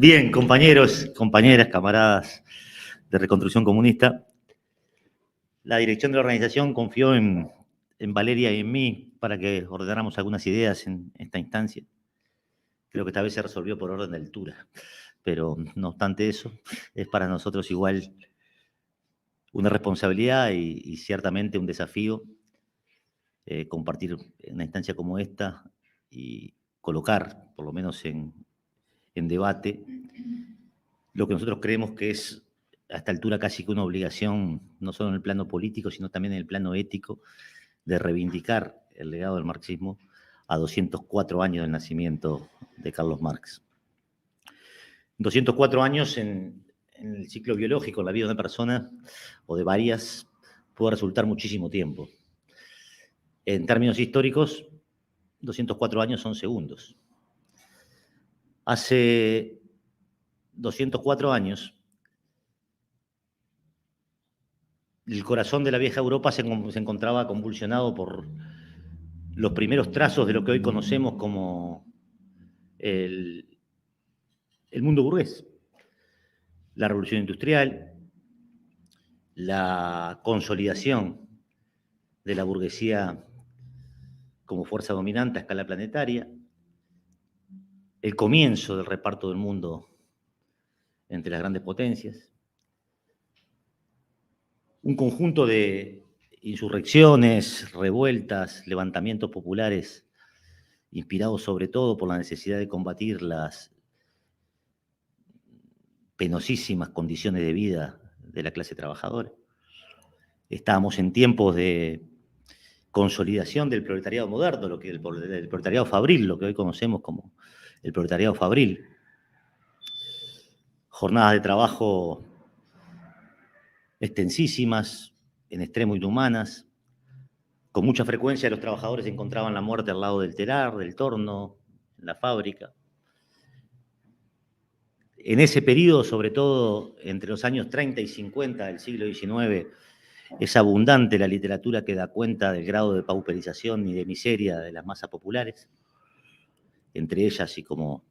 Bien, compañeros, compañeras, camaradas de Reconstrucción Comunista, la dirección de la organización confió en Valeria y en mí para que ordenáramos algunas ideas en esta instancia. Creo que esta vez se resolvió por orden de altura, pero no obstante eso, es para nosotros igual una responsabilidad y ciertamente un desafío compartir una instancia como esta y colocar, por lo menos en debate, lo que nosotros creemos que es a esta altura casi que una obligación, no solo en el plano político, sino también en el plano ético, de reivindicar el legado del marxismo a 204 años del nacimiento de Carlos Marx. 204 años en el ciclo biológico, en la vida de una persona o de varias, puede resultar muchísimo tiempo. En términos históricos, 204 años son segundos. Hace 204 años, el corazón de la vieja Europa se encontraba convulsionado por los primeros trazos de lo que hoy conocemos como el mundo burgués. La revolución industrial, la consolidación de la burguesía como fuerza dominante a escala planetaria, el comienzo del reparto del mundo entre las grandes potencias, un conjunto de insurrecciones, revueltas, levantamientos populares, inspirados sobre todo por la necesidad de combatir las penosísimas condiciones de vida de la clase trabajadora. Estábamos en tiempos de consolidación del proletariado moderno, del proletariado fabril, lo que hoy conocemos como el proletariado fabril. Jornadas de trabajo extensísimas, en extremo inhumanas. Con mucha frecuencia los trabajadores encontraban la muerte al lado del telar, del torno, en la fábrica. En ese periodo, sobre todo entre los años 30 y 50 del siglo XIX, es abundante la literatura que da cuenta del grado de pauperización y de miseria de las masas populares, entre ellas, y como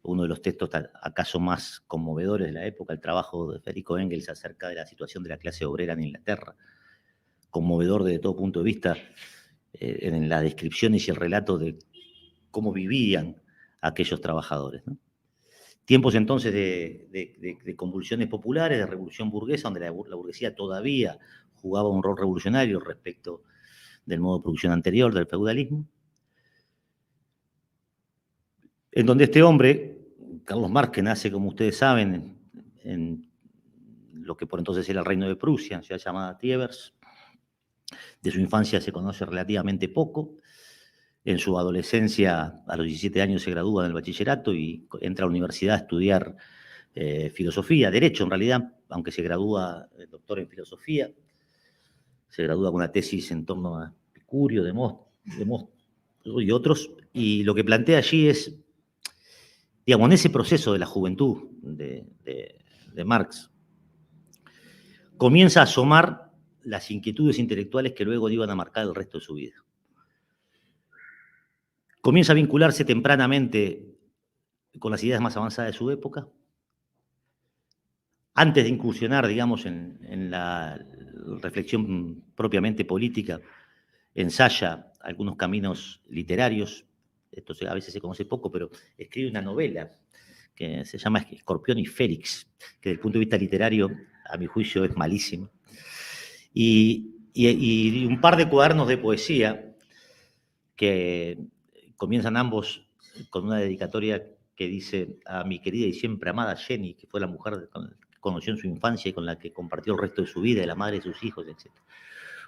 uno de los textos acaso más conmovedores de la época, el trabajo de Federico Engels acerca de la situación de la clase obrera en Inglaterra, conmovedor desde todo punto de vista, en las descripciones y el relato de cómo vivían aquellos trabajadores, ¿no? Tiempos entonces de convulsiones populares, de revolución burguesa, donde la burguesía todavía jugaba un rol revolucionario respecto del modo de producción anterior, del feudalismo, en donde este hombre, Carlos Marx, que nace, como ustedes saben, en lo que por entonces era el Reino de Prusia, ciudad llamada Thievers. De su infancia se conoce relativamente poco. En su adolescencia, a los 17 años, se gradúa en el bachillerato y entra a la universidad a estudiar filosofía, derecho en realidad, aunque se gradúa doctor en filosofía. Se gradúa con una tesis en torno a Epicurio, Demóstenes y otros. Y lo que plantea allí es, digamos, en ese proceso de la juventud de Marx, comienza a asomar las inquietudes intelectuales que luego iban a marcar el resto de su vida. Comienza a vincularse tempranamente con las ideas más avanzadas de su época. Antes de incursionar, digamos, en la reflexión propiamente política, ensaya algunos caminos literarios. Esto a veces se conoce poco, pero escribe una novela que se llama Escorpión y Félix, que desde el punto de vista literario, a mi juicio, es malísimo. Y un par de cuadernos de poesía que comienzan ambos con una dedicatoria que dice: a mi querida y siempre amada Jenny, que fue la mujer que conoció en su infancia y con la que compartió el resto de su vida, y la madre de sus hijos, etc.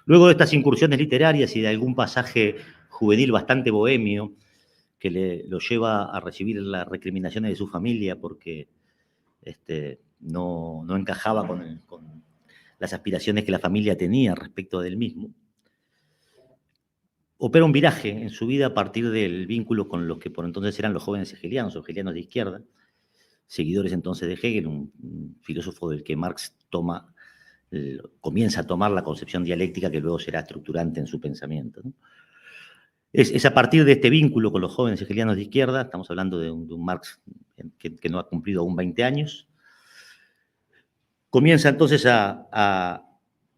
Luego de estas incursiones literarias y de algún pasaje juvenil bastante bohemio que lo lleva a recibir las recriminaciones de su familia porque no encajaba con las aspiraciones que la familia tenía respecto del mismo, opera un viraje en su vida a partir del vínculo con los que por entonces eran los jóvenes hegelianos o hegelianos de izquierda, seguidores entonces de Hegel, un filósofo del que Marx comienza a tomar la concepción dialéctica que luego será estructurante en su pensamiento, ¿no? Es a partir de este vínculo con los jóvenes hegelianos de izquierda, estamos hablando de un Marx que no ha cumplido aún 20 años, comienza entonces a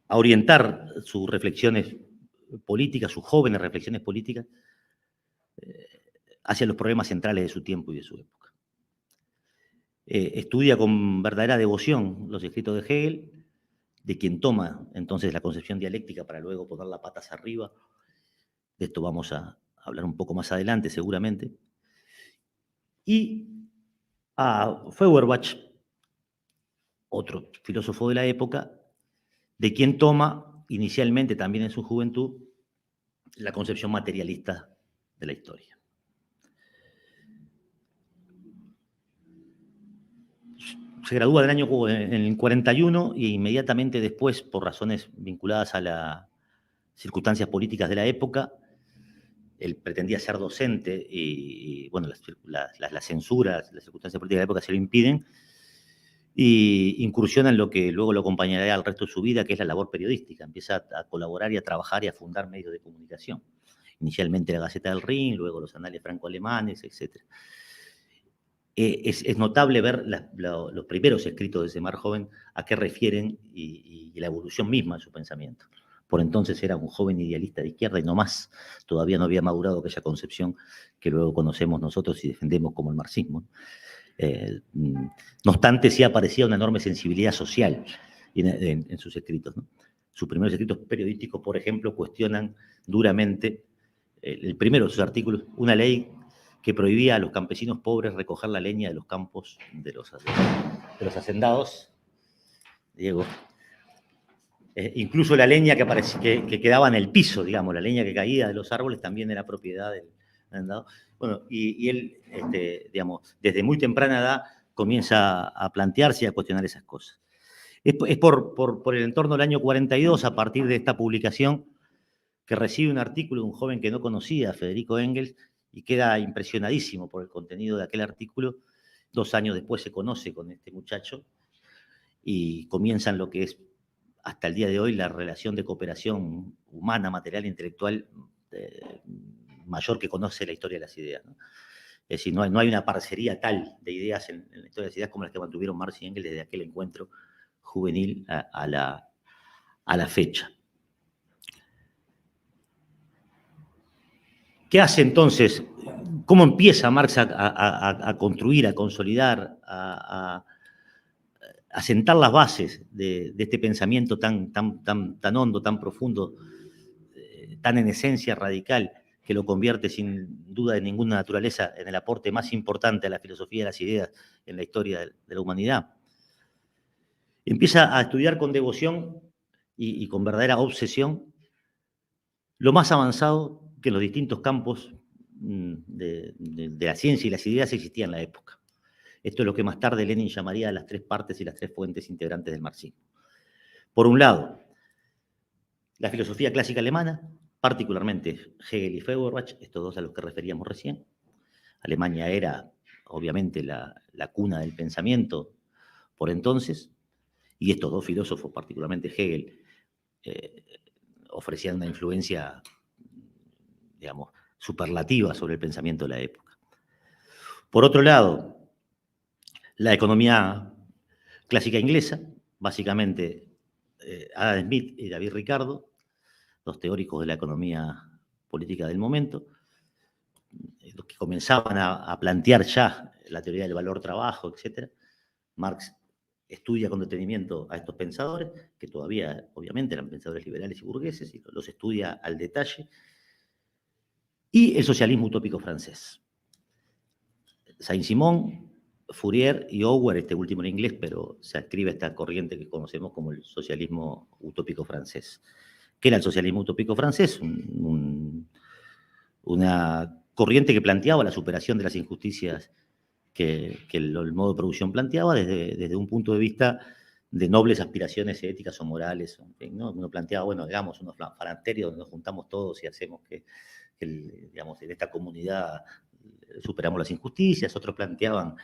orientar sus reflexiones políticas, sus jóvenes reflexiones políticas, hacia los problemas centrales de su tiempo y de su época. Estudia con verdadera devoción los escritos de Hegel, de quien toma entonces la concepción dialéctica para luego poner las patas arriba. De esto vamos a hablar un poco más adelante, seguramente. Y a Feuerbach, otro filósofo de la época, de quien toma inicialmente también en su juventud la concepción materialista de la historia. Se gradúa en el 41 y inmediatamente después, por razones vinculadas a las circunstancias políticas de la época, él pretendía ser docente y bueno, las censuras, las circunstancias políticas de la época se lo impiden, y incursiona en lo que luego lo acompañará al resto de su vida, que es la labor periodística. Empieza a colaborar y a trabajar y a fundar medios de comunicación. Inicialmente la Gaceta del Rin, luego los Anales Franco-Alemanes, etc. Es notable ver los primeros escritos de ese mar joven a qué refieren y la evolución misma de su pensamiento. Por entonces era un joven idealista de izquierda y no más. Todavía no había madurado aquella concepción que luego conocemos nosotros y defendemos como el marxismo. No obstante, sí aparecía una enorme sensibilidad social en sus escritos, ¿no? Sus primeros escritos periodísticos, por ejemplo, cuestionan duramente, el primero de sus artículos, una ley que prohibía a los campesinos pobres recoger la leña de los campos de los hacendados. Diego. Incluso la leña que quedaba en el piso, digamos, la leña que caía de los árboles también era propiedad del hacendado. Bueno, y él, digamos, desde muy temprana edad comienza a plantearse y a cuestionar esas cosas. Es por el entorno del año 42, a partir de esta publicación, que recibe un artículo de un joven que no conocía, Federico Engels, y queda impresionadísimo por el contenido de aquel artículo. 2 años después se conoce con este muchacho y comienzan lo que es hasta el día de hoy la relación de cooperación humana, material e intelectual mayor que conoce la historia de las ideas, ¿no? Es decir, no hay una parcería tal de ideas en la historia de las ideas como las que mantuvieron Marx y Engels desde aquel encuentro juvenil a la fecha. ¿Qué hace entonces? ¿Cómo empieza Marx a construir, a consolidar, a sentar las bases de este pensamiento tan hondo, tan profundo, tan en esencia radical, que lo convierte sin duda de ninguna naturaleza en el aporte más importante a la filosofía de las ideas en la historia de la humanidad? Empieza a estudiar con devoción y con verdadera obsesión lo más avanzado que en los distintos campos de la ciencia y las ideas existía en la época. Esto es lo que más tarde Lenin llamaría las 3 partes y las 3 fuentes integrantes del marxismo. Por un lado, la filosofía clásica alemana, particularmente Hegel y Feuerbach, estos dos a los que referíamos recién. Alemania era, obviamente, la cuna del pensamiento por entonces, y estos dos filósofos, particularmente Hegel, ofrecían una influencia, digamos, superlativa sobre el pensamiento de la época. Por otro lado, la economía clásica inglesa, básicamente Adam Smith y David Ricardo, los teóricos de la economía política del momento, los que comenzaban a plantear ya la teoría del valor-trabajo, etc. Marx estudia con detenimiento a estos pensadores, que todavía, obviamente, eran pensadores liberales y burgueses, y los estudia al detalle, y el socialismo utópico francés. Saint-Simon, Fourier y Auer, este último en inglés, pero se adscribe a esta corriente que conocemos como el socialismo utópico francés. ¿Qué era el socialismo utópico francés? Una corriente que planteaba la superación de las injusticias que el modo de producción planteaba desde un punto de vista de nobles aspiraciones éticas o morales, ¿no? Uno planteaba, bueno, digamos, unos falanterios donde nos juntamos todos y hacemos que digamos, en esta comunidad superamos las injusticias. Otros planteaban,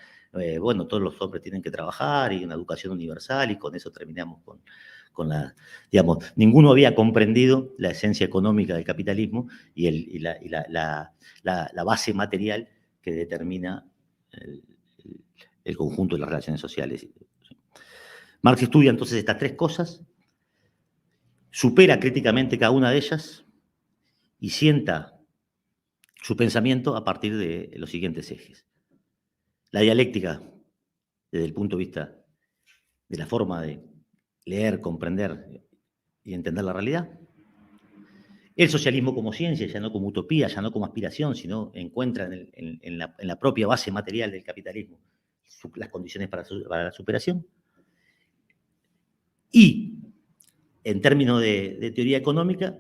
bueno, todos los hombres tienen que trabajar y una educación universal y con eso terminamos digamos, ninguno había comprendido la esencia económica del capitalismo y la base material que determina el conjunto de las relaciones sociales. Marx estudia entonces estas tres cosas, supera críticamente cada una de ellas y sienta su pensamiento a partir de los siguientes ejes. La dialéctica, desde el punto de vista de la forma de leer, comprender y entender la realidad. El socialismo como ciencia, ya no como utopía, ya no como aspiración, sino encuentra en la propia base material del capitalismo las condiciones para la superación. Y, en términos de teoría económica,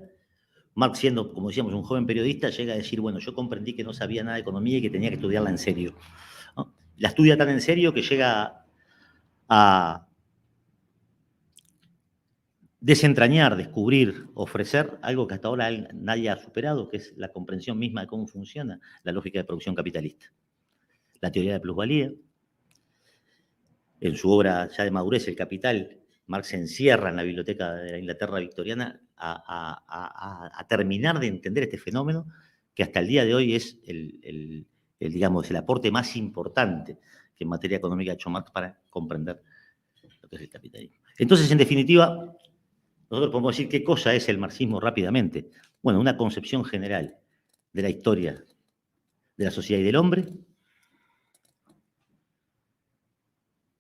Marx, siendo, como decíamos, un joven periodista, llega a decir, bueno, yo comprendí que no sabía nada de economía y que tenía que estudiarla en serio, ¿no? La estudia tan en serio que llega a desentrañar, descubrir, ofrecer algo que hasta ahora nadie ha superado, que es la comprensión misma de cómo funciona la lógica de producción capitalista. La teoría de plusvalía. En su obra ya de madurez, El Capital, Marx se encierra en la biblioteca de la Inglaterra victoriana a terminar de entender este fenómeno que hasta el día de hoy es digamos, el aporte más importante que en materia económica ha hecho Marx para comprender lo que es el capitalismo. Entonces, en definitiva, nosotros podemos decir qué cosa es el marxismo rápidamente. Bueno, una concepción general de la historia de la sociedad y del hombre,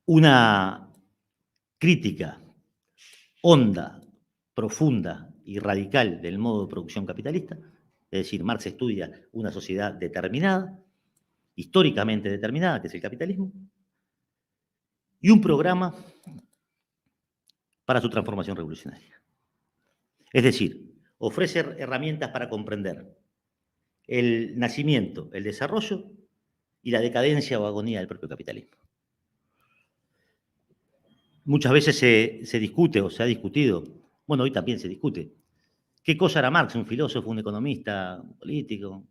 una crítica honda, profunda y radical del modo de producción capitalista, es decir, Marx estudia una sociedad determinada, históricamente determinada, que es el capitalismo, y un programa para su transformación revolucionaria. Es decir, ofrece herramientas para comprender el nacimiento, el desarrollo y la decadencia o agonía del propio capitalismo. Muchas veces se discute o se ha discutido, bueno, hoy también se discute, ¿qué cosa era Marx? ¿Un filósofo, un economista, un político?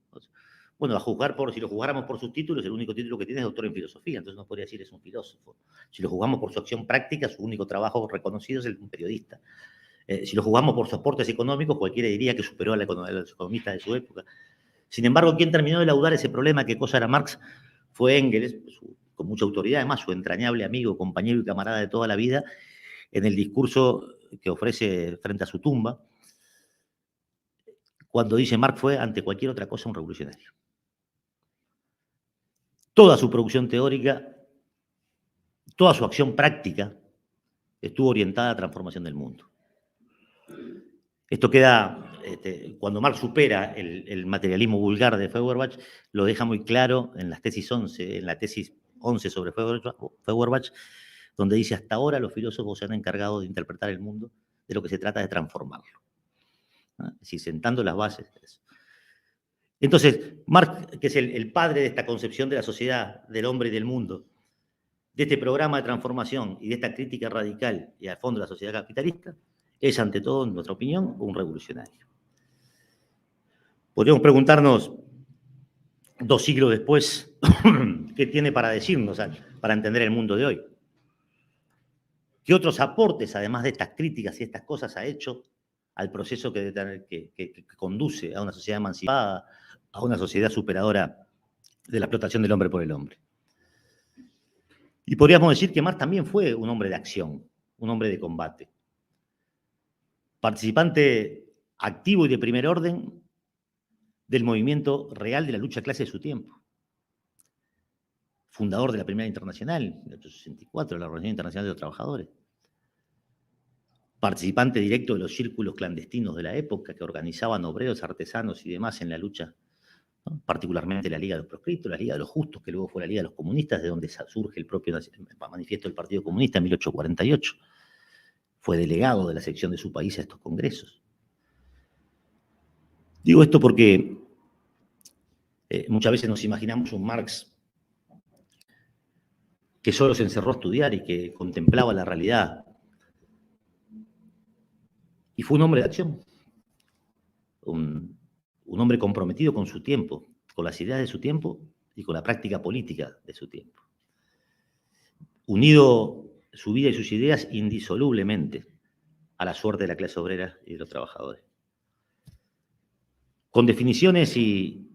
Bueno, si lo juzgáramos por sus títulos, el único título que tiene es doctor en filosofía, entonces no podría decir es un filósofo. Si lo juzgamos por su acción práctica, su único trabajo reconocido es el de un periodista. Si lo juzgamos por sus aportes económicos, cualquiera diría que superó a los economistas de su época. Sin embargo, quien terminó de laudar ese problema, qué cosa era Marx, fue Engels, con mucha autoridad, además su entrañable amigo, compañero y camarada de toda la vida, en el discurso que ofrece frente a su tumba, cuando dice Marx fue, ante cualquier otra cosa, un revolucionario. Toda su producción teórica, toda su acción práctica estuvo orientada a la transformación del mundo. Esto queda, cuando Marx supera el materialismo vulgar de Feuerbach, lo deja muy claro en la tesis 11 sobre Feuerbach, donde dice, hasta ahora los filósofos se han encargado de interpretar el mundo, de lo que se trata de transformarlo. Es decir, sentando las bases de eso. Entonces, Marx, que es el padre de esta concepción de la sociedad, del hombre y del mundo, de este programa de transformación y de esta crítica radical y al fondo de la sociedad capitalista, es ante todo, en nuestra opinión, un revolucionario. Podríamos preguntarnos, 2 siglos después, ¿qué tiene para decirnos para entender el mundo de hoy? ¿Qué otros aportes, además de estas críticas y estas cosas, ha hecho al proceso que conduce a una sociedad emancipada, a una sociedad superadora de la explotación del hombre por el hombre? Y podríamos decir que Marx también fue un hombre de acción, un hombre de combate. Participante activo y de primer orden del movimiento real de la lucha de clase de su tiempo. Fundador de la Primera Internacional, en 1864, la Organización Internacional de los Trabajadores. Participante directo de los círculos clandestinos de la época que organizaban obreros, artesanos y demás en la lucha, ¿no? Particularmente la Liga de los Proscritos, la Liga de los Justos, que luego fue la Liga de los Comunistas, de donde surge el propio manifiesto del Partido Comunista en 1848. Fue delegado de la sección de su país a estos congresos. Digo esto porque muchas veces nos imaginamos un Marx que solo se encerró a estudiar y que contemplaba la realidad. Y fue un hombre de acción, un hombre comprometido con su tiempo, con las ideas de su tiempo y con la práctica política de su tiempo. Unido su vida y sus ideas indisolublemente a la suerte de la clase obrera y de los trabajadores. Con definiciones y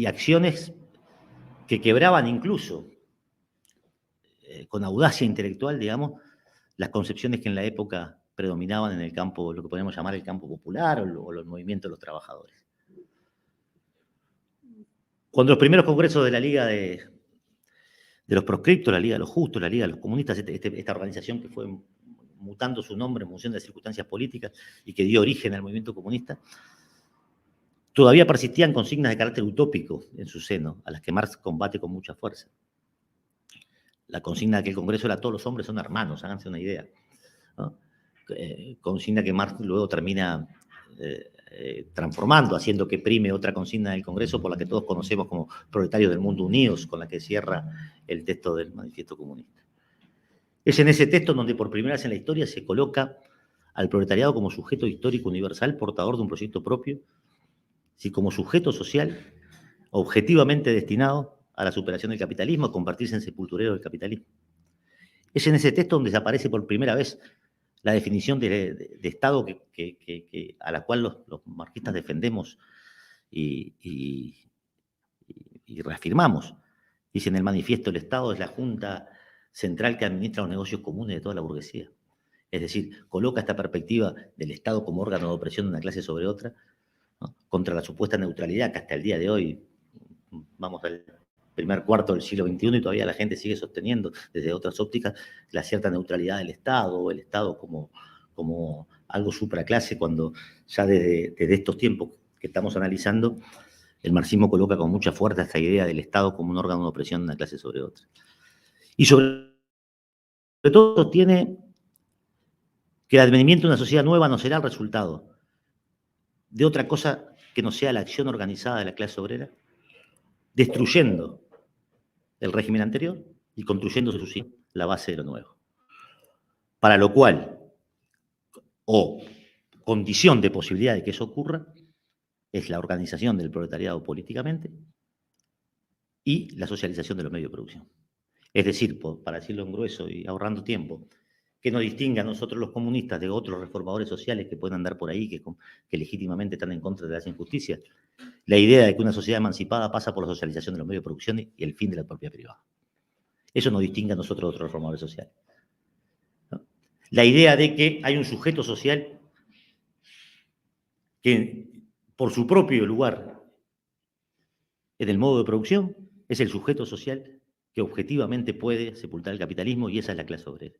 acciones que quebraban incluso, con audacia intelectual, digamos, las concepciones que en la época predominaban en el campo, lo que podemos llamar el campo popular o los movimientos de los trabajadores. Cuando los primeros congresos de la Liga de los Proscriptos, la Liga de los Justos, la Liga de los Comunistas, esta organización que fue mutando su nombre en función de las circunstancias políticas y que dio origen al movimiento comunista, todavía persistían consignas de carácter utópico en su seno, a las que Marx combate con mucha fuerza. La consigna de que el Congreso era todos los hombres son hermanos, háganse una idea, ¿no? Consigna que Marx luego termina transformando, haciendo que prime otra consigna del Congreso por la que todos conocemos como proletarios del mundo unidos, con la que cierra el texto del Manifiesto Comunista. Es en ese texto donde por primera vez en la historia se coloca al proletariado como sujeto histórico universal, portador de un proyecto propio, y como sujeto social objetivamente destinado a la superación del capitalismo, a convertirse en sepulturero del capitalismo. Es en ese texto donde se aparece por primera vez la definición de Estado a la cual los marxistas defendemos y reafirmamos. Dice en el manifiesto: el Estado es la junta central que administra los negocios comunes de toda la burguesía. Es decir, coloca esta perspectiva del Estado como órgano de opresión de una clase sobre otra, ¿no?, contra la supuesta neutralidad que hasta el día de hoy, vamos al primer cuarto del siglo XXI, y todavía la gente sigue sosteniendo desde otras ópticas la cierta neutralidad del Estado, o el Estado como algo supraclase, cuando ya desde estos tiempos que estamos analizando, el marxismo coloca con mucha fuerza esta idea del Estado como un órgano de opresión de una clase sobre otra. Y sobre todo tiene que el advenimiento de una sociedad nueva no será el resultado de otra cosa que no sea la acción organizada de la clase obrera, destruyendo el régimen anterior y construyendo la base de lo nuevo. Para lo cual, o condición de posibilidad de que eso ocurra, es la organización del proletariado políticamente y la socialización de los medios de producción. Es decir, para decirlo en grueso y ahorrando tiempo, que nos distinga a nosotros los comunistas de otros reformadores sociales que pueden andar por ahí, que legítimamente están en contra de las injusticias, la idea de que una sociedad emancipada pasa por la socialización de los medios de producción y el fin de la propiedad privada. Eso nos distingue a nosotros de otros reformadores sociales, ¿no? La idea de que hay un sujeto social que, por su propio lugar en el modo de producción, es el sujeto social que objetivamente puede sepultar el capitalismo, y esa es la clase obrera.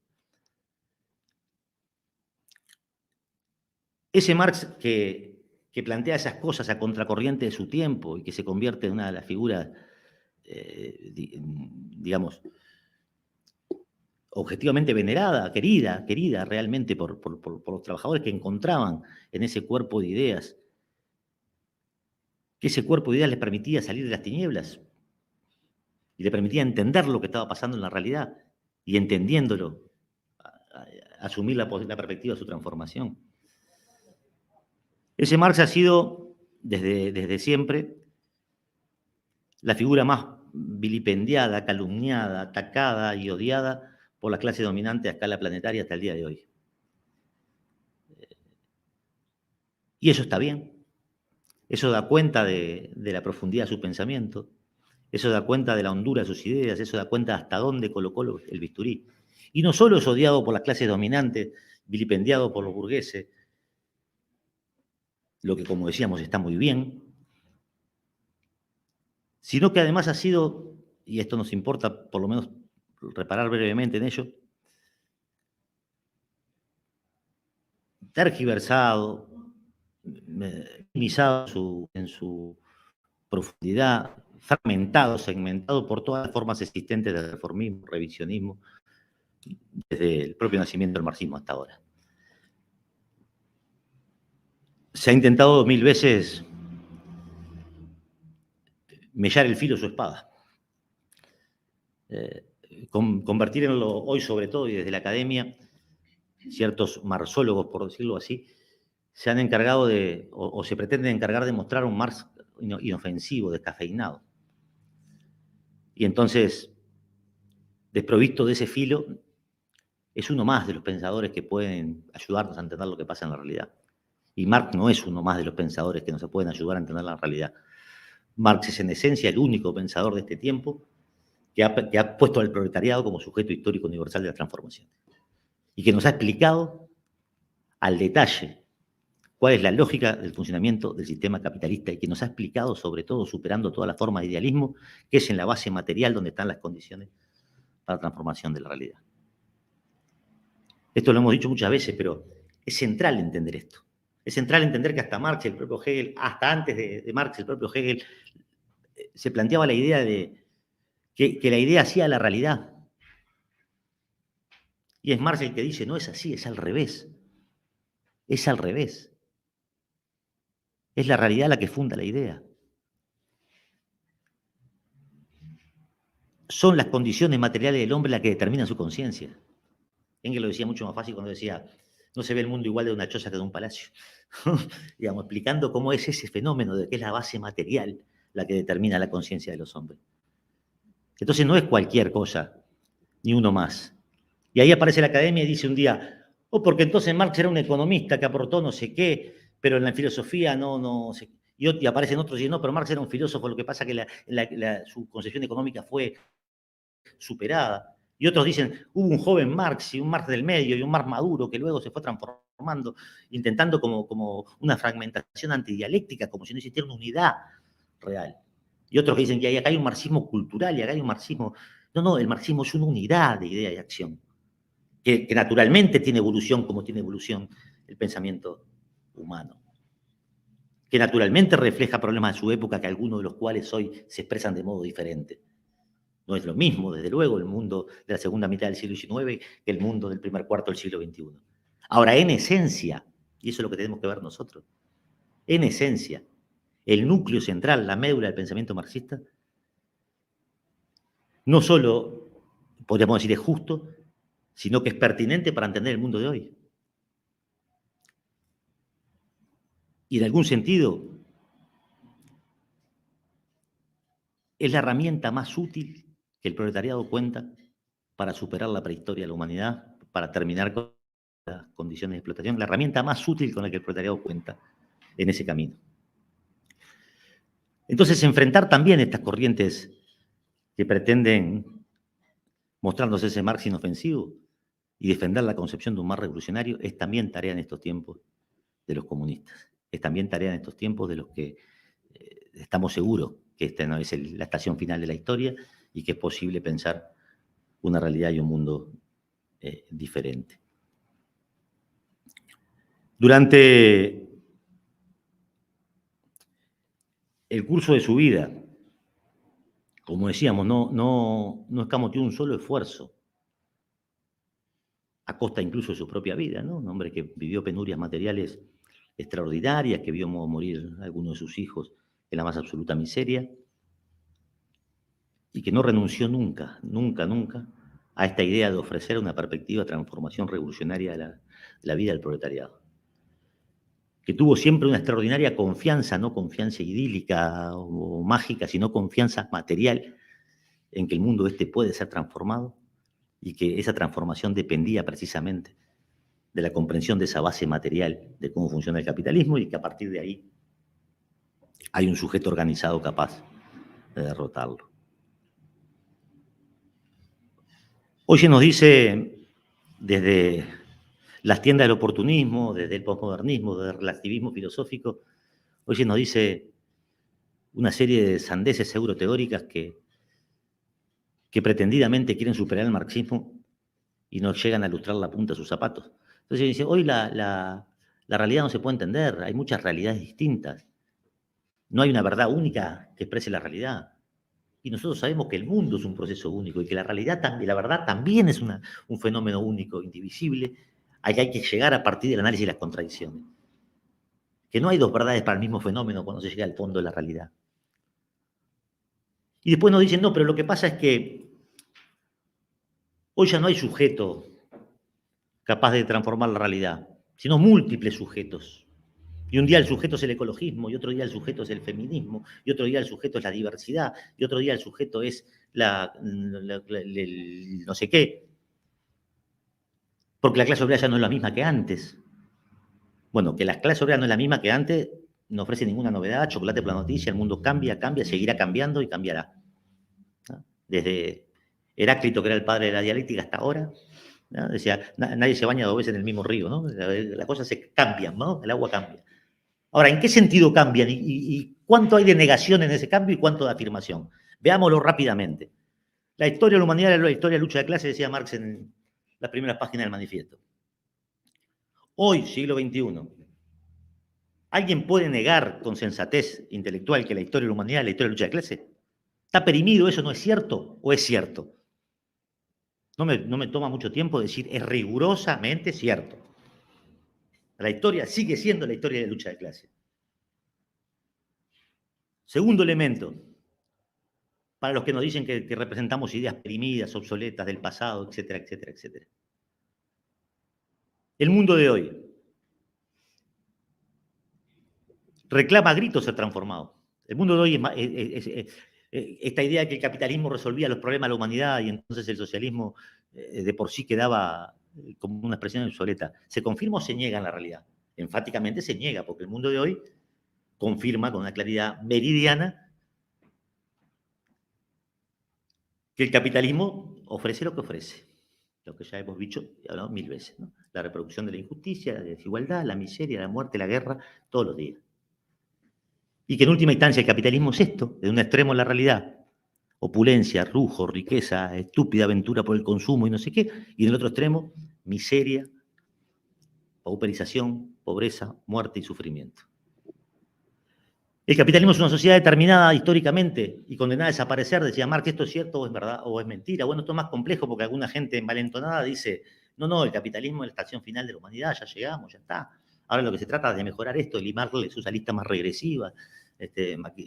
Ese Marx que plantea esas cosas a contracorriente de su tiempo y que se convierte en una de las figuras, digamos, objetivamente venerada, querida realmente por los trabajadores, que encontraban en ese cuerpo de ideas, que ese cuerpo de ideas les permitía salir de las tinieblas y le permitía entender lo que estaba pasando en la realidad, y entendiéndolo, asumir la perspectiva de su transformación. Ese Marx ha sido, desde siempre, la figura más vilipendiada, calumniada, atacada y odiada por la clase dominante a escala planetaria hasta el día de hoy. Y eso está bien. Eso da cuenta de la profundidad de su pensamiento, eso da cuenta de la hondura de sus ideas, eso da cuenta hasta dónde colocó el bisturí. Y no solo es odiado por las clases dominantes, vilipendiado por los burgueses, lo que, como decíamos, está muy bien, sino que además ha sido, y esto nos importa por lo menos reparar brevemente en ello, tergiversado, minimizado en su profundidad, fragmentado, segmentado por todas las formas existentes de reformismo, revisionismo, desde el propio nacimiento del marxismo hasta ahora. Se ha intentado 1000 veces mellar el filo de su espada, convertir en lo, hoy sobre todo y desde la academia, ciertos marxólogos, por decirlo así, se han encargado o se pretenden encargar de mostrar un Marx inofensivo, descafeinado. Y entonces, desprovisto de ese filo, es uno más de los pensadores que pueden ayudarnos a entender lo que pasa en la realidad. Y Marx no es uno más de los pensadores que nos pueden ayudar a entender la realidad. Marx es en esencia el único pensador de este tiempo que ha puesto al proletariado como sujeto histórico universal de la transformación. Y que nos ha explicado al detalle cuál es la lógica del funcionamiento del sistema capitalista y que nos ha explicado, sobre todo, superando toda la forma de idealismo, que es en la base material donde están las condiciones para la transformación de la realidad. Esto lo hemos dicho muchas veces, pero es central entender esto. Es central entender que hasta Marx, el propio Hegel, hasta antes de Marx, el propio Hegel, se planteaba la idea de que la idea hacía la realidad. Y es Marx el que dice, no es así, es al revés. Es al revés. Es la realidad la que funda la idea. Son las condiciones materiales del hombre las que determinan su conciencia. Engels lo decía mucho más fácil cuando decía, no se ve el mundo igual de una choza que de un palacio. Digamos, explicando cómo es ese fenómeno de que es la base material la que determina la conciencia de los hombres. Entonces no es cualquier cosa, ni uno más. Y ahí aparece la academia y dice un día, porque entonces Marx era un economista que aportó no sé qué, pero en la filosofía no sé. Y aparecen otros y dicen, no, pero Marx era un filósofo, lo que pasa es que su concepción económica fue superada. Y otros dicen, hubo un joven Marx y un Marx del medio y un Marx maduro que luego se fue transformando, intentando como una fragmentación antidialéctica, como si no existiera una unidad real. Y otros que dicen que acá hay un marxismo cultural y acá hay un marxismo... No, el marxismo es una unidad de idea y acción, que naturalmente tiene evolución como tiene evolución el pensamiento humano, que naturalmente refleja problemas de su época, que algunos de los cuales hoy se expresan de modo diferente. No es lo mismo, desde luego, el mundo de la segunda mitad del siglo XIX que el mundo del primer cuarto del siglo XXI. Ahora, en esencia, y eso es lo que tenemos que ver nosotros, en esencia, el núcleo central, la médula del pensamiento marxista, no solo, podríamos decir, es justo, sino que es pertinente para entender el mundo de hoy. Y en algún sentido, es la herramienta más útil que el proletariado cuenta para superar la prehistoria de la humanidad, para terminar con las condiciones de explotación, la herramienta más útil con la que el proletariado cuenta en ese camino. Entonces, enfrentar también estas corrientes que pretenden mostrarnos ese Marx inofensivo y defender la concepción de un Marx revolucionario es también tarea en estos tiempos de los comunistas. Es también tarea en estos tiempos de los que estamos seguros que esta no es la estación final de la historia y que es posible pensar una realidad y un mundo diferente. Durante el curso de su vida, como decíamos, no escamoteó un solo esfuerzo, a costa incluso de su propia vida, ¿no? Un hombre que vivió penurias materiales extraordinarias, que vio morir a algunos de sus hijos en la más absoluta miseria, y que no renunció nunca a esta idea de ofrecer una perspectiva de transformación revolucionaria de la vida del proletariado. Que tuvo siempre una extraordinaria confianza, no confianza idílica o mágica, sino confianza material en que el mundo puede ser transformado y que esa transformación dependía precisamente de la comprensión de esa base material de cómo funciona el capitalismo y que a partir de ahí hay un sujeto organizado capaz de derrotarlo. Hoy se nos dice desde las tiendas del oportunismo, desde el posmodernismo, desde el relativismo filosófico, hoy se nos dice una serie de sandeces euroteóricas que pretendidamente quieren superar el marxismo y no llegan a lustrar la punta de sus zapatos. Entonces dice, hoy la realidad no se puede entender, hay muchas realidades distintas. No hay una verdad única que exprese la realidad. Y nosotros sabemos que el mundo es un proceso único y que la realidad y la verdad también es un fenómeno único, indivisible, al que hay que llegar a partir del análisis de las contradicciones. Que no hay dos verdades para el mismo fenómeno cuando se llega al fondo de la realidad. Y después nos dicen, no, pero lo que pasa es que hoy ya no hay sujeto capaz de transformar la realidad, sino múltiples sujetos. Y un día el sujeto es el ecologismo, y otro día el sujeto es el feminismo, y otro día el sujeto es la diversidad, y otro día el sujeto es el no sé qué. porque la clase obrera ya no es la misma que antes. Bueno, que la clase obrera no es la misma que antes, no ofrece ninguna novedad, chocolate por la noticia, el mundo cambia, seguirá cambiando y cambiará. ¿No? Desde Heráclito, que era el padre de la dialéctica, hasta ahora, ¿no? Decía, nadie se baña 2 veces en el mismo río, ¿no? Las cosas se cambian, ¿no? El agua cambia. Ahora, ¿en qué sentido cambian? ¿Y cuánto hay de negación en ese cambio y cuánto de afirmación? Veámoslo rápidamente. La historia de la humanidad es la historia de lucha de clase, decía Marx en las primeras páginas del manifiesto. Hoy, siglo XXI, ¿alguien puede negar con sensatez intelectual que la historia de la humanidad es la historia de la lucha de clase? ¿Está perimido eso? ¿No es cierto? ¿O es cierto? No me toma mucho tiempo decir, es rigurosamente cierto. La historia sigue siendo la historia de la lucha de clase. Segundo elemento, para los que nos dicen que representamos ideas perimidas, obsoletas, del pasado, etcétera, etcétera, etcétera. El mundo de hoy reclama a gritos ser transformado. El mundo de hoy esta idea de que el capitalismo resolvía los problemas de la humanidad y entonces el socialismo de por sí quedaba como una expresión obsoleta. ¿Se confirma o se niega en la realidad? Enfáticamente se niega, porque el mundo de hoy confirma con una claridad meridiana que el capitalismo ofrece lo que ofrece, lo que ya hemos dicho y hablado 1000 veces, ¿no? La reproducción de la injusticia, la desigualdad, la miseria, la muerte, la guerra, todos los días. Y que en última instancia el capitalismo es esto, de un extremo en la realidad, opulencia, lujo, riqueza, estúpida aventura por el consumo y no sé qué, y en el otro extremo, miseria, pauperización, pobreza, muerte y sufrimiento. El capitalismo es una sociedad determinada históricamente y condenada a desaparecer. Decía Marx, ¿esto es cierto o es verdad o es mentira? Bueno, esto es más complejo porque alguna gente envalentonada dice, no, el capitalismo es la estación final de la humanidad, ya llegamos, ya está. Ahora lo que se trata es de mejorar esto, limarle sus listas más regresivas,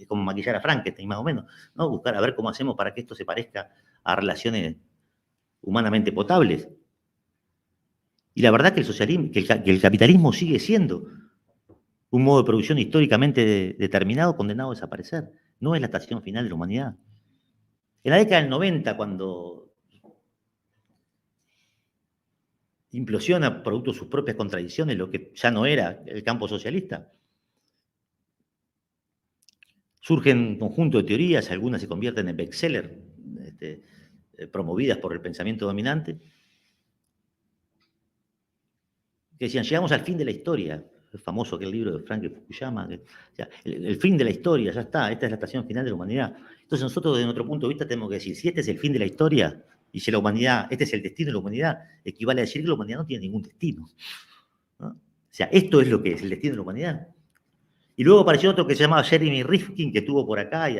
como maquillar a Frankenstein más o menos, ¿no? Buscar a ver cómo hacemos para que esto se parezca a relaciones humanamente potables. Y la verdad que el socialismo, que el capitalismo sigue siendo un modo de producción históricamente determinado, condenado a desaparecer. No es la estación final de la humanidad. En la década del 90, cuando implosiona producto de sus propias contradicciones, lo que ya no era el campo socialista, surgen un conjunto de teorías, algunas se convierten en bestseller, promovidas por el pensamiento dominante, que decían, llegamos al fin de la historia. Es famoso aquel libro de Franklin Fukuyama, el fin de la historia, ya está, esta es la estación final de la humanidad. Entonces nosotros desde nuestro punto de vista tenemos que decir, si este es el fin de la historia, y si la humanidad, este es el destino de la humanidad, equivale a decir que la humanidad no tiene ningún destino, ¿no? O sea, esto es lo que es el destino de la humanidad. Y luego apareció otro que se llamaba Jeremy Rifkin, que estuvo por acá y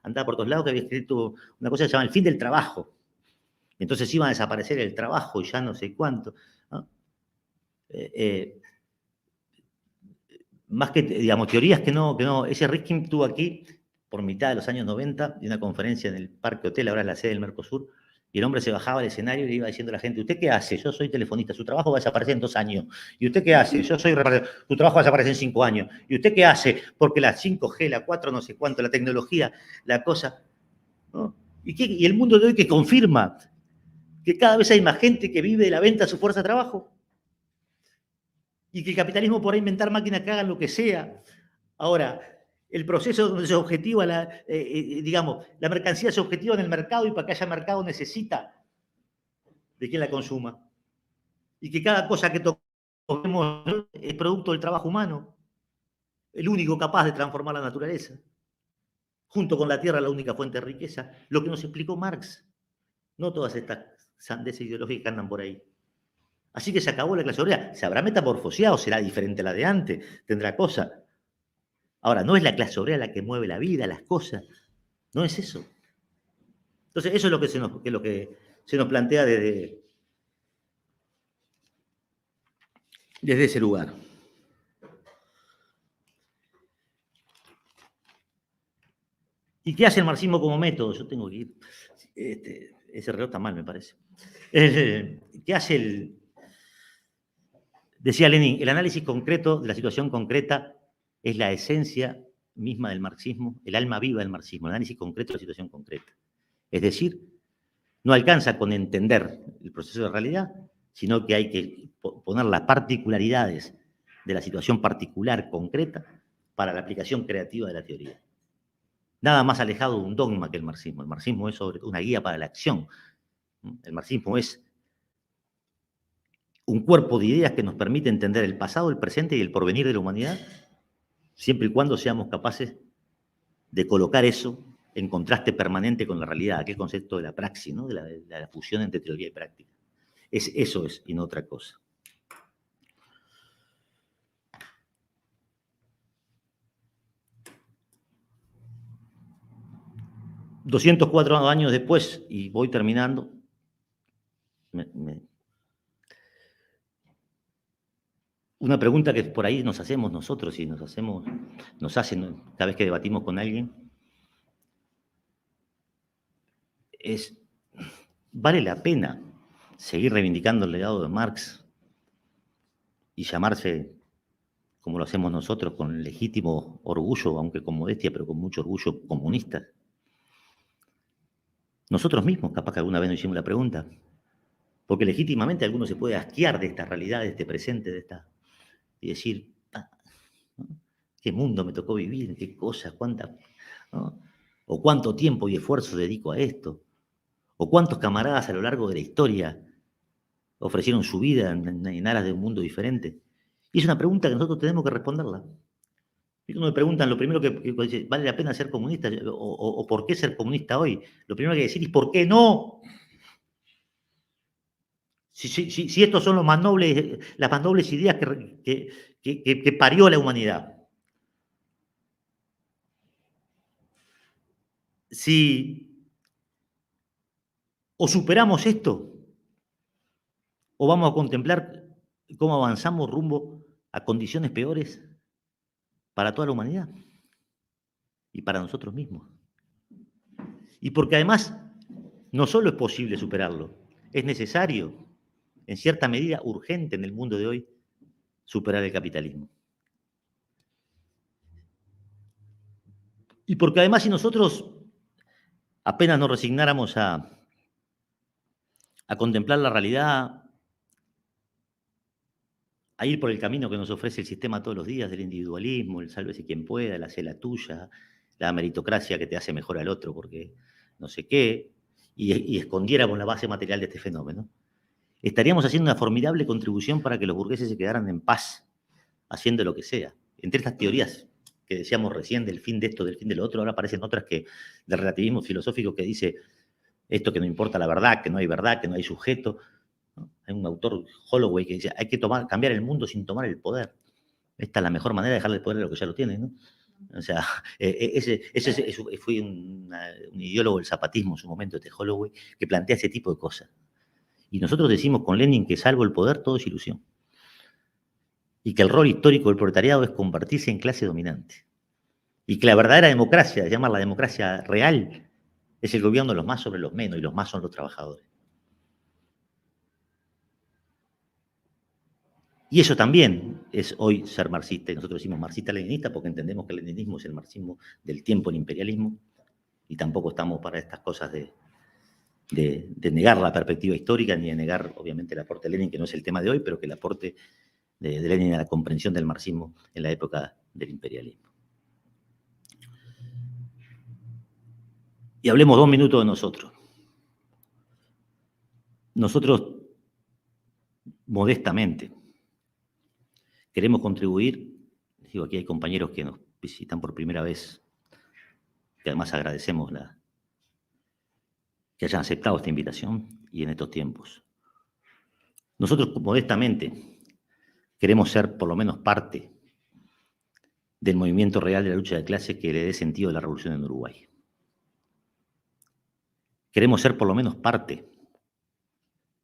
andaba por todos lados, que había escrito una cosa que se llama El fin del trabajo. Entonces iba a desaparecer el trabajo y ya no sé cuánto, ¿no? Más que, digamos, teorías que no. Ese Rifkin estuvo aquí por mitad de los años 90, de una conferencia en el Parque Hotel, ahora es la sede del Mercosur, y el hombre se bajaba al escenario y le iba diciendo a la gente, ¿usted qué hace? Yo soy telefonista, su trabajo va a desaparecer en 2 años. ¿Y usted qué hace? Yo soy repartidor, su trabajo va a desaparecer en 5 años. ¿Y usted qué hace? Porque la 5G, la 4, no sé cuánto, la tecnología, la cosa, ¿no? Y el mundo de hoy que confirma que cada vez hay más gente que vive de la venta de su fuerza de trabajo. Y que el capitalismo podrá inventar máquinas que hagan lo que sea. Ahora, el proceso donde se objetiva, digamos, la mercancía se objetiva en el mercado y para que haya mercado necesita de quien la consuma. Y que cada cosa que toquemos es producto del trabajo humano, el único capaz de transformar la naturaleza. Junto con la tierra, la única fuente de riqueza. Lo que nos explicó Marx. No todas estas sandeces ideológicas que andan por ahí. Así que se acabó la clase obrera. Se habrá metamorfoseado, será diferente a la de antes, tendrá cosas. Ahora, no es la clase obrera la que mueve la vida, las cosas. No es eso. Entonces, eso es lo que se nos plantea desde ese lugar. ¿Y qué hace el marxismo como método? Yo tengo que ir. Ese reloj está mal, me parece. ¿Qué hace Decía Lenin, el análisis concreto de la situación concreta es la esencia misma del marxismo, el alma viva del marxismo, el análisis concreto de la situación concreta. Es decir, no alcanza con entender el proceso de realidad, sino que hay que poner las particularidades de la situación particular, concreta, para la aplicación creativa de la teoría. Nada más alejado de un dogma que el marxismo. El marxismo es sobre una guía para la acción. El marxismo es un cuerpo de ideas que nos permite entender el pasado, el presente y el porvenir de la humanidad, siempre y cuando seamos capaces de colocar eso en contraste permanente con la realidad, aquel concepto de la praxis, ¿no? de la fusión entre teoría y práctica. Eso es, y no otra cosa. ...204 años después, y voy terminando, una pregunta que por ahí nos hacemos nosotros y nos hacen cada vez que debatimos con alguien, es, ¿vale la pena seguir reivindicando el legado de Marx y llamarse, como lo hacemos nosotros, con legítimo orgullo, aunque con modestia, pero con mucho orgullo, comunistas? Nosotros mismos, capaz que alguna vez nos hicimos la pregunta, porque legítimamente alguno se puede asquear de esta realidad, de este presente, y decir, ¿no? ¿Qué mundo me tocó vivir? ¿Qué cosas? ¿Cuántas? ¿No? ¿O cuánto tiempo y esfuerzo dedico a esto? ¿O cuántos camaradas a lo largo de la historia ofrecieron su vida en aras de un mundo diferente? Y es una pregunta que nosotros tenemos que responderla. Y cuando me preguntan, lo primero que dice, ¿vale la pena ser comunista? O ¿por qué ser comunista hoy? Lo primero que hay que decir es ¿por qué no? Si estos son las más nobles ideas que parió la humanidad. Si o superamos esto, o vamos a contemplar cómo avanzamos rumbo a condiciones peores para toda la humanidad y para nosotros mismos. Y porque además no solo es posible superarlo, es necesario, en cierta medida urgente en el mundo de hoy, superar el capitalismo. Y porque además si nosotros apenas nos resignáramos a contemplar la realidad, a ir por el camino que nos ofrece el sistema todos los días del individualismo, el sálvese quien pueda, el hace la tuya, la meritocracia que te hace mejor al otro porque no sé qué, y escondiéramos la base material de este fenómeno, estaríamos haciendo una formidable contribución para que los burgueses se quedaran en paz, haciendo lo que sea. Entre estas teorías que decíamos recién del fin de esto, del fin de lo otro, ahora aparecen otras del relativismo filosófico que dice esto que no importa la verdad, que no hay sujeto. ¿No? Hay un autor, Holloway, que dice, hay que cambiar el mundo sin tomar el poder. Esta es la mejor manera de dejarle el poder a lo que ya lo tiene, ¿no? O sea, ese fue un ideólogo del zapatismo en su momento, este Holloway, que plantea ese tipo de cosas. Y nosotros decimos con Lenin que salvo el poder todo es ilusión. Y que el rol histórico del proletariado es convertirse en clase dominante. Y que la verdadera democracia, llamar la democracia real, es el gobierno de los más sobre los menos, y los más son los trabajadores. Y eso también es hoy ser marxista, y nosotros decimos marxista-leninista porque entendemos que el leninismo es el marxismo del tiempo del imperialismo, y tampoco estamos para estas cosas de negar la perspectiva histórica, ni de negar, obviamente, el aporte de Lenin, que no es el tema de hoy, pero que el aporte de Lenin a la comprensión del marxismo en la época del imperialismo. Y hablemos 2 minutos de nosotros. Nosotros, modestamente, queremos contribuir. Digo, aquí hay compañeros que nos visitan por primera vez, que además agradecemos que hayan aceptado esta invitación y en estos tiempos. Nosotros, modestamente, queremos ser por lo menos parte del movimiento real de la lucha de clases que le dé sentido a la revolución en Uruguay. Queremos ser por lo menos parte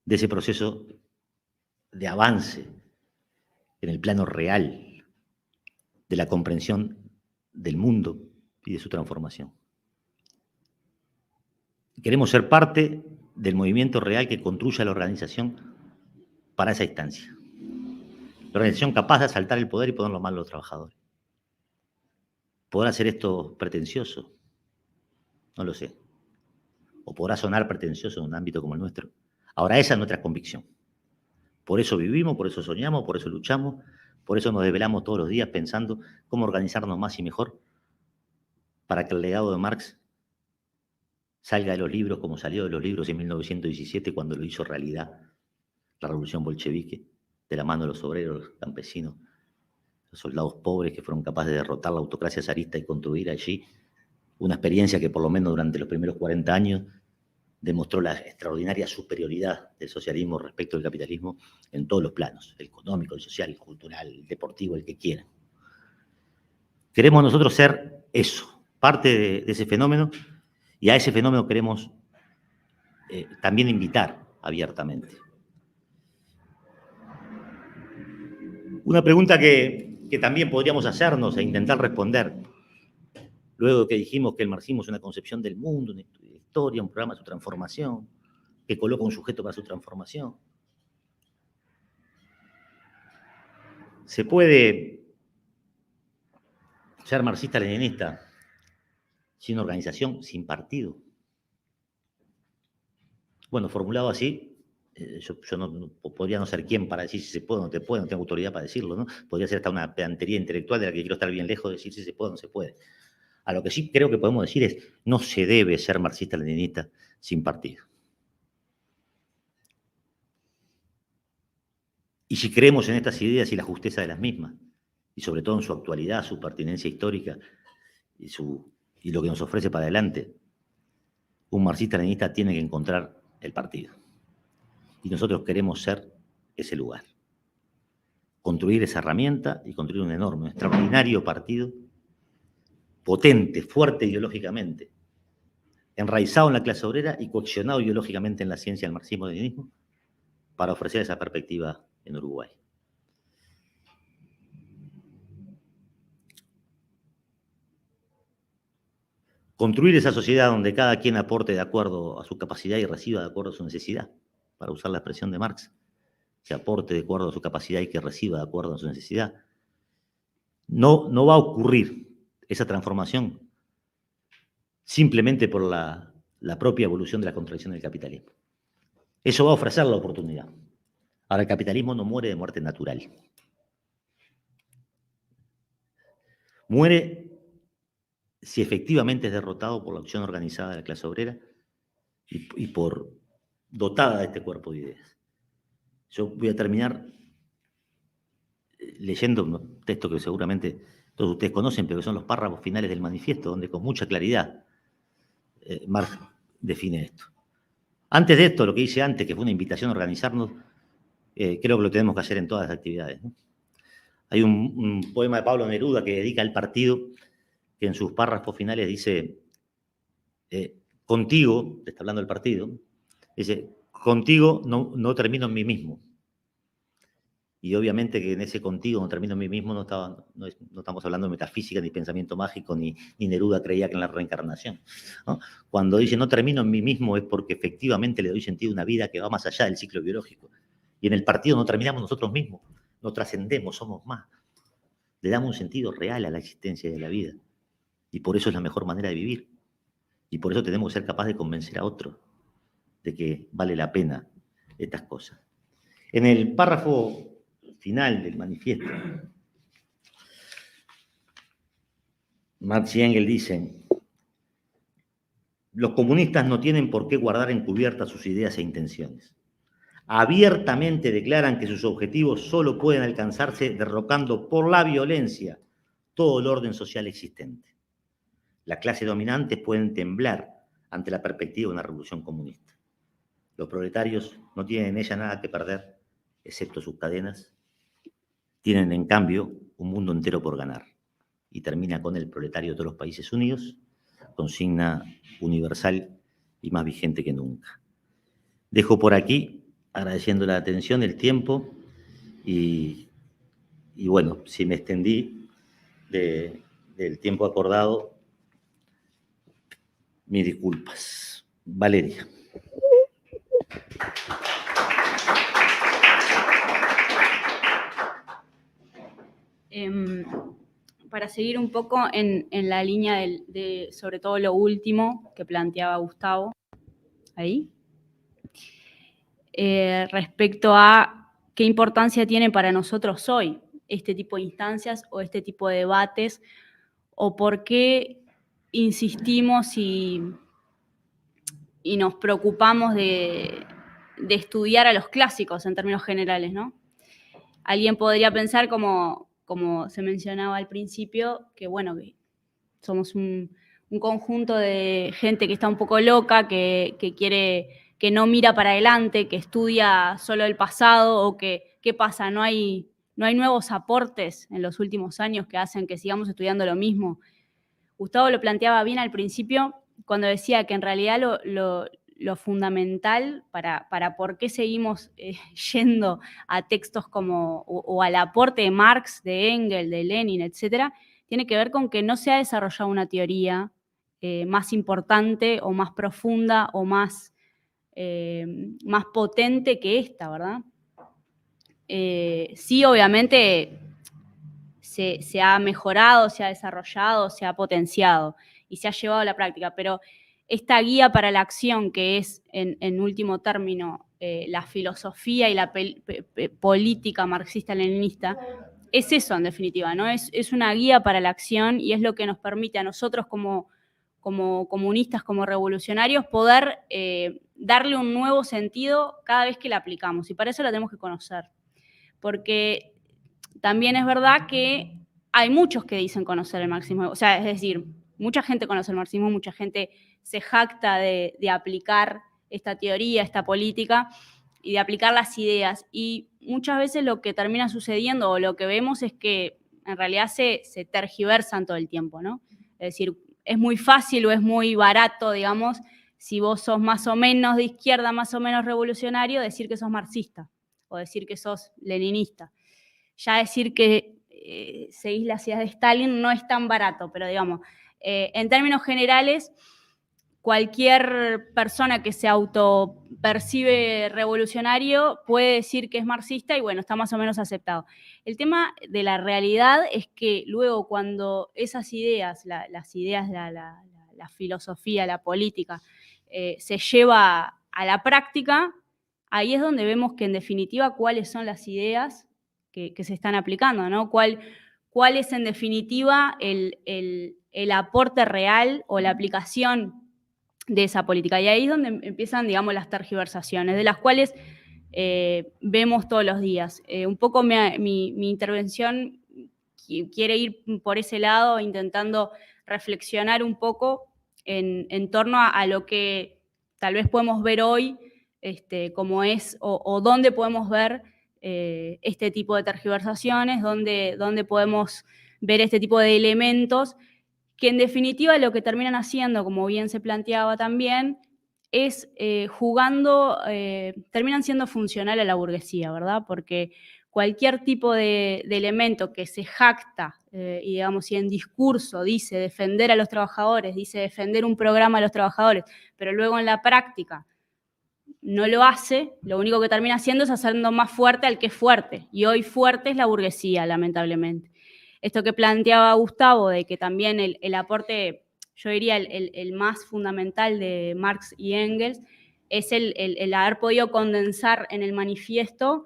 de ese proceso de avance en el plano real de la comprensión del mundo y de su transformación. Queremos ser parte del movimiento real que construya la organización para esa instancia. La organización capaz de asaltar el poder y ponerlo mal a los trabajadores. ¿Podrá ser esto pretencioso? No lo sé. O podrá sonar pretencioso en un ámbito como el nuestro. Ahora, esa es nuestra convicción. Por eso vivimos, por eso soñamos, por eso luchamos, por eso nos desvelamos todos los días pensando cómo organizarnos más y mejor para que el legado de Marx salga de los libros como salió de los libros en 1917 cuando lo hizo realidad la revolución bolchevique, de la mano de los obreros, los campesinos, los soldados pobres que fueron capaces de derrotar la autocracia zarista y construir allí una experiencia que por lo menos durante los primeros 40 años demostró la extraordinaria superioridad del socialismo respecto al capitalismo en todos los planos, el económico, el social, el cultural, el deportivo, el que quieran. Queremos nosotros ser eso, parte de ese fenómeno, y a ese fenómeno queremos también invitar abiertamente. Una pregunta que también podríamos hacernos e intentar responder, luego que dijimos que el marxismo es una concepción del mundo, una historia, un programa de su transformación, que coloca un sujeto para su transformación. ¿Se puede ser marxista-leninista sin organización, sin partido? Bueno, formulado así, yo no podría no ser quién para decir si se puede o no se puede, no tengo autoridad para decirlo, ¿no? Podría ser hasta una pedantería intelectual de la que quiero estar bien lejos de decir si se puede o no se puede. A lo que sí creo que podemos decir es, no se debe ser marxista-leninista sin partido. Y si creemos en estas ideas y la justeza de las mismas, y sobre todo en su actualidad, su pertinencia histórica y lo que nos ofrece para adelante, un marxista-leninista tiene que encontrar el partido. Y nosotros queremos ser ese lugar. Construir esa herramienta y construir un enorme, un extraordinario partido, potente, fuerte ideológicamente, enraizado en la clase obrera y coaccionado ideológicamente en la ciencia del marxismo-leninismo, para ofrecer esa perspectiva en Uruguay. Construir esa sociedad donde cada quien aporte de acuerdo a su capacidad y reciba de acuerdo a su necesidad, para usar la expresión de Marx, que aporte de acuerdo a su capacidad y que reciba de acuerdo a su necesidad. No va a ocurrir esa transformación simplemente por la propia evolución de la contradicción del capitalismo. Eso va a ofrecer la oportunidad. Ahora, el capitalismo no muere de muerte natural. Muere si efectivamente es derrotado por la acción organizada de la clase obrera y por dotada de este cuerpo de ideas. Yo voy a terminar leyendo un texto que seguramente todos ustedes conocen, pero que son los párrafos finales del manifiesto, donde con mucha claridad Marx define esto. Antes de esto, lo que hice antes, que fue una invitación a organizarnos, creo que lo tenemos que hacer en todas las actividades, ¿no? Hay un poema de Pablo Neruda que dedica al partido, que en sus párrafos finales dice, contigo, está hablando del partido, dice, contigo no termino en mí mismo. Y obviamente que en ese contigo no termino en mí mismo no estamos hablando de metafísica, ni pensamiento mágico, ni Neruda creía que en la reencarnación, ¿no? Cuando dice no termino en mí mismo es porque efectivamente le doy sentido a una vida que va más allá del ciclo biológico. Y en el partido no terminamos nosotros mismos, no trascendemos, somos más. Le damos un sentido real a la existencia y a la vida. Y por eso es la mejor manera de vivir. Y por eso tenemos que ser capaces de convencer a otros de que vale la pena estas cosas. En el párrafo final del manifiesto, Marx y Engels dicen, los comunistas no tienen por qué guardar encubiertas sus ideas e intenciones. Abiertamente declaran que sus objetivos solo pueden alcanzarse derrocando por la violencia todo el orden social existente. Las clases dominantes pueden temblar ante la perspectiva de una revolución comunista. Los proletarios no tienen en ella nada que perder, excepto sus cadenas. Tienen, en cambio, un mundo entero por ganar. Y termina con el proletario de todos los países unidos, consigna universal y más vigente que nunca. Dejo por aquí, agradeciendo la atención, el tiempo, y bueno, si me extendí del tiempo acordado, mis disculpas. Valeria. Para seguir un poco en la línea de sobre todo lo último que planteaba Gustavo, ahí, respecto a qué importancia tiene para nosotros hoy este tipo de instancias o este tipo de debates, o por qué insistimos y nos preocupamos de estudiar a los clásicos en términos generales, ¿no? Alguien podría pensar, como se mencionaba al principio, que bueno, que somos un conjunto de gente que está un poco loca, que quiere, que no mira para adelante, que estudia solo el pasado, o que, ¿qué pasa? No hay nuevos aportes en los últimos años que hacen que sigamos estudiando lo mismo. Gustavo lo planteaba bien al principio cuando decía que en realidad lo fundamental para por qué seguimos yendo a textos como, o al aporte de Marx, de Engels, de Lenin, etcétera, tiene que ver con que no se ha desarrollado una teoría más importante o más profunda o más potente que esta, ¿verdad? Sí, obviamente se ha mejorado, se ha desarrollado, se ha potenciado y se ha llevado a la práctica, pero esta guía para la acción, que es en último término la filosofía y la política marxista-leninista, es eso en definitiva, ¿no? Es una guía para la acción y es lo que nos permite a nosotros como comunistas, como revolucionarios, poder darle un nuevo sentido cada vez que la aplicamos, y para eso la tenemos que conocer, porque también es verdad que hay muchos que dicen conocer el marxismo, o sea, es decir, mucha gente conoce el marxismo, mucha gente se jacta de aplicar esta teoría, esta política, y de aplicar las ideas, y muchas veces lo que termina sucediendo o lo que vemos es que en realidad se tergiversan todo el tiempo, ¿no? Es decir, es muy fácil o es muy barato, digamos, si vos sos más o menos de izquierda, más o menos revolucionario, decir que sos marxista o decir que sos leninista. Ya decir que seguís las ideas de Stalin no es tan barato, pero digamos, en términos generales, cualquier persona que se autopercibe revolucionario puede decir que es marxista y bueno, está más o menos aceptado. El tema de la realidad es que luego cuando esas ideas, las ideas, la filosofía, la política, se lleva a la práctica, ahí es donde vemos que en definitiva cuáles son las ideas que se están aplicando, ¿no? ¿Cuál es en definitiva el aporte real o la aplicación de esa política? Y ahí es donde empiezan, digamos, las tergiversaciones, de las cuales vemos todos los días. Un poco mi intervención quiere ir por ese lado, intentando reflexionar un poco en torno a lo que tal vez podemos ver hoy, como es, o dónde podemos ver este tipo de tergiversaciones, dónde podemos ver este tipo de elementos que en definitiva lo que terminan haciendo, como bien se planteaba también, es jugando, terminan siendo funcional a la burguesía, ¿verdad? Porque cualquier tipo de elemento que se jacta, y digamos, si en discurso dice defender a los trabajadores, dice defender un programa a los trabajadores, pero luego en la práctica no lo hace, lo único que termina haciendo es haciendo más fuerte al que es fuerte, y hoy fuerte es la burguesía, lamentablemente. Esto que planteaba Gustavo, de que también el aporte, yo diría el más fundamental de Marx y Engels, es el haber podido condensar en el manifiesto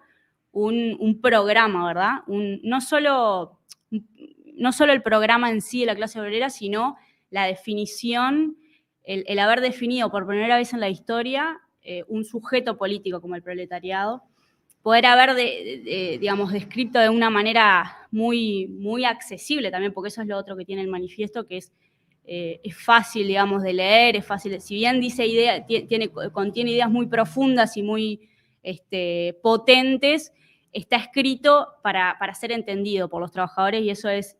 un programa, ¿verdad? No solo el programa en sí de la clase obrera, sino la definición, el haber definido por primera vez en la historia un sujeto político como el proletariado, poder haber, digamos, descrito de una manera muy, muy accesible también, porque eso es lo otro que tiene el manifiesto, que es fácil, digamos, de leer, es fácil, si bien dice contiene ideas muy profundas y muy potentes, está escrito para ser entendido por los trabajadores, y eso es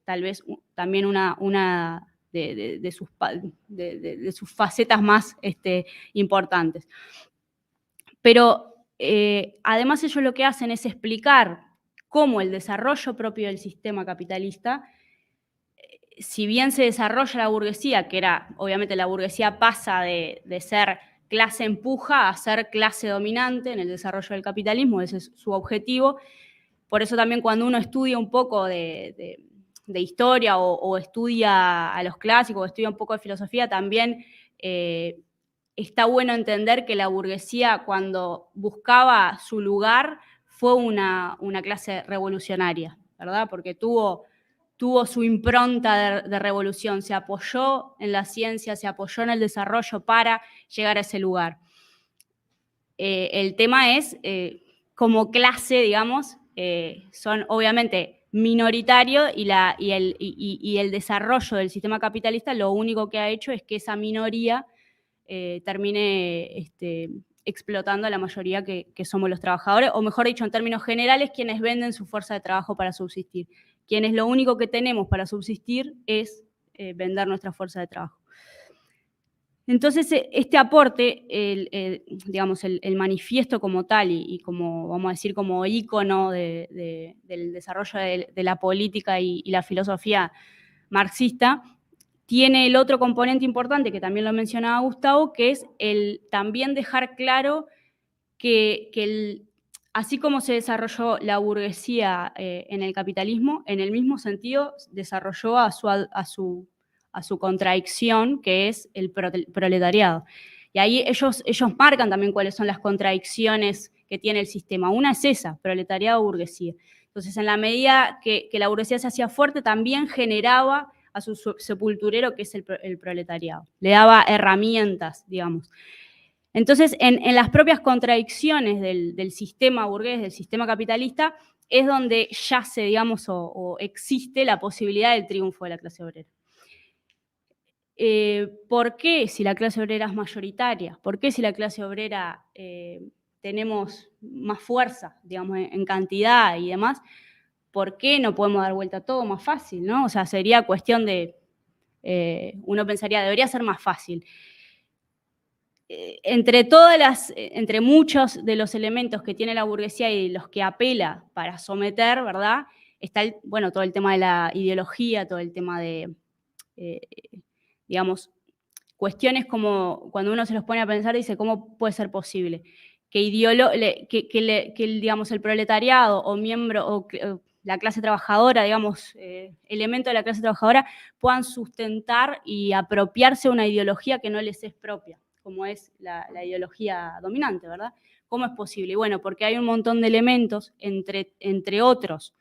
tal vez también una de sus facetas más importantes. Pero además ellos lo que hacen es explicar cómo el desarrollo propio del sistema capitalista, si bien se desarrolla la burguesía, que era, obviamente la burguesía pasa de ser clase empuja a ser clase dominante en el desarrollo del capitalismo, ese es su objetivo. Por eso también cuando uno estudia un poco de historia o estudia a los clásicos o estudia un poco de filosofía, también está bueno entender que la burguesía, cuando buscaba su lugar fue una clase revolucionaria, ¿verdad? Porque tuvo su impronta de revolución, se apoyó en la ciencia, se apoyó en el desarrollo para llegar a ese lugar. El tema es, como clase, digamos, son obviamente minoritarios y el desarrollo del sistema capitalista lo único que ha hecho es que esa minoría termine explotando a la mayoría que somos los trabajadores, o mejor dicho, en términos generales, quienes venden su fuerza de trabajo para subsistir. Quienes lo único que tenemos para subsistir es vender nuestra fuerza de trabajo. Entonces, este aporte, digamos, el manifiesto como tal y como, vamos a decir, como ícono del desarrollo de la política y la filosofía marxista, tiene el otro componente importante, que también lo mencionaba Gustavo, que es el también dejar claro que así como se desarrolló la burguesía en el capitalismo, en el mismo sentido desarrolló a su contradicción, que es el proletariado. Y ahí ellos marcan también cuáles son las contradicciones que tiene el sistema. Una es esa, proletariado-burguesía. Entonces, en la medida que la burguesía se hacía fuerte, también generaba a su sepulturero, que es el proletariado. Le daba herramientas, digamos. Entonces, en las propias contradicciones del sistema burgués, del sistema capitalista, es donde yace, digamos, o existe la posibilidad del triunfo de la clase obrera. ¿Por qué si la clase obrera es mayoritaria? ¿Por qué si la clase obrera tenemos más fuerza, digamos, en cantidad y demás? ¿Por qué no podemos dar vuelta a todo más fácil, no? O sea, sería cuestión de, uno pensaría, debería ser más fácil. Entre muchos de los elementos que tiene la burguesía y los que apela para someter, ¿verdad? Está, todo el tema de la ideología, todo el tema de, digamos, cuestiones como cuando uno se los pone a pensar, dice, ¿cómo puede ser posible que digamos, el proletariado o miembro o la clase trabajadora, digamos, elemento de la clase trabajadora, puedan sustentar y apropiarse de una ideología que no les es propia, como es la ideología dominante, ¿verdad? ¿Cómo es posible? Y bueno, porque hay un montón de elementos, entre otros,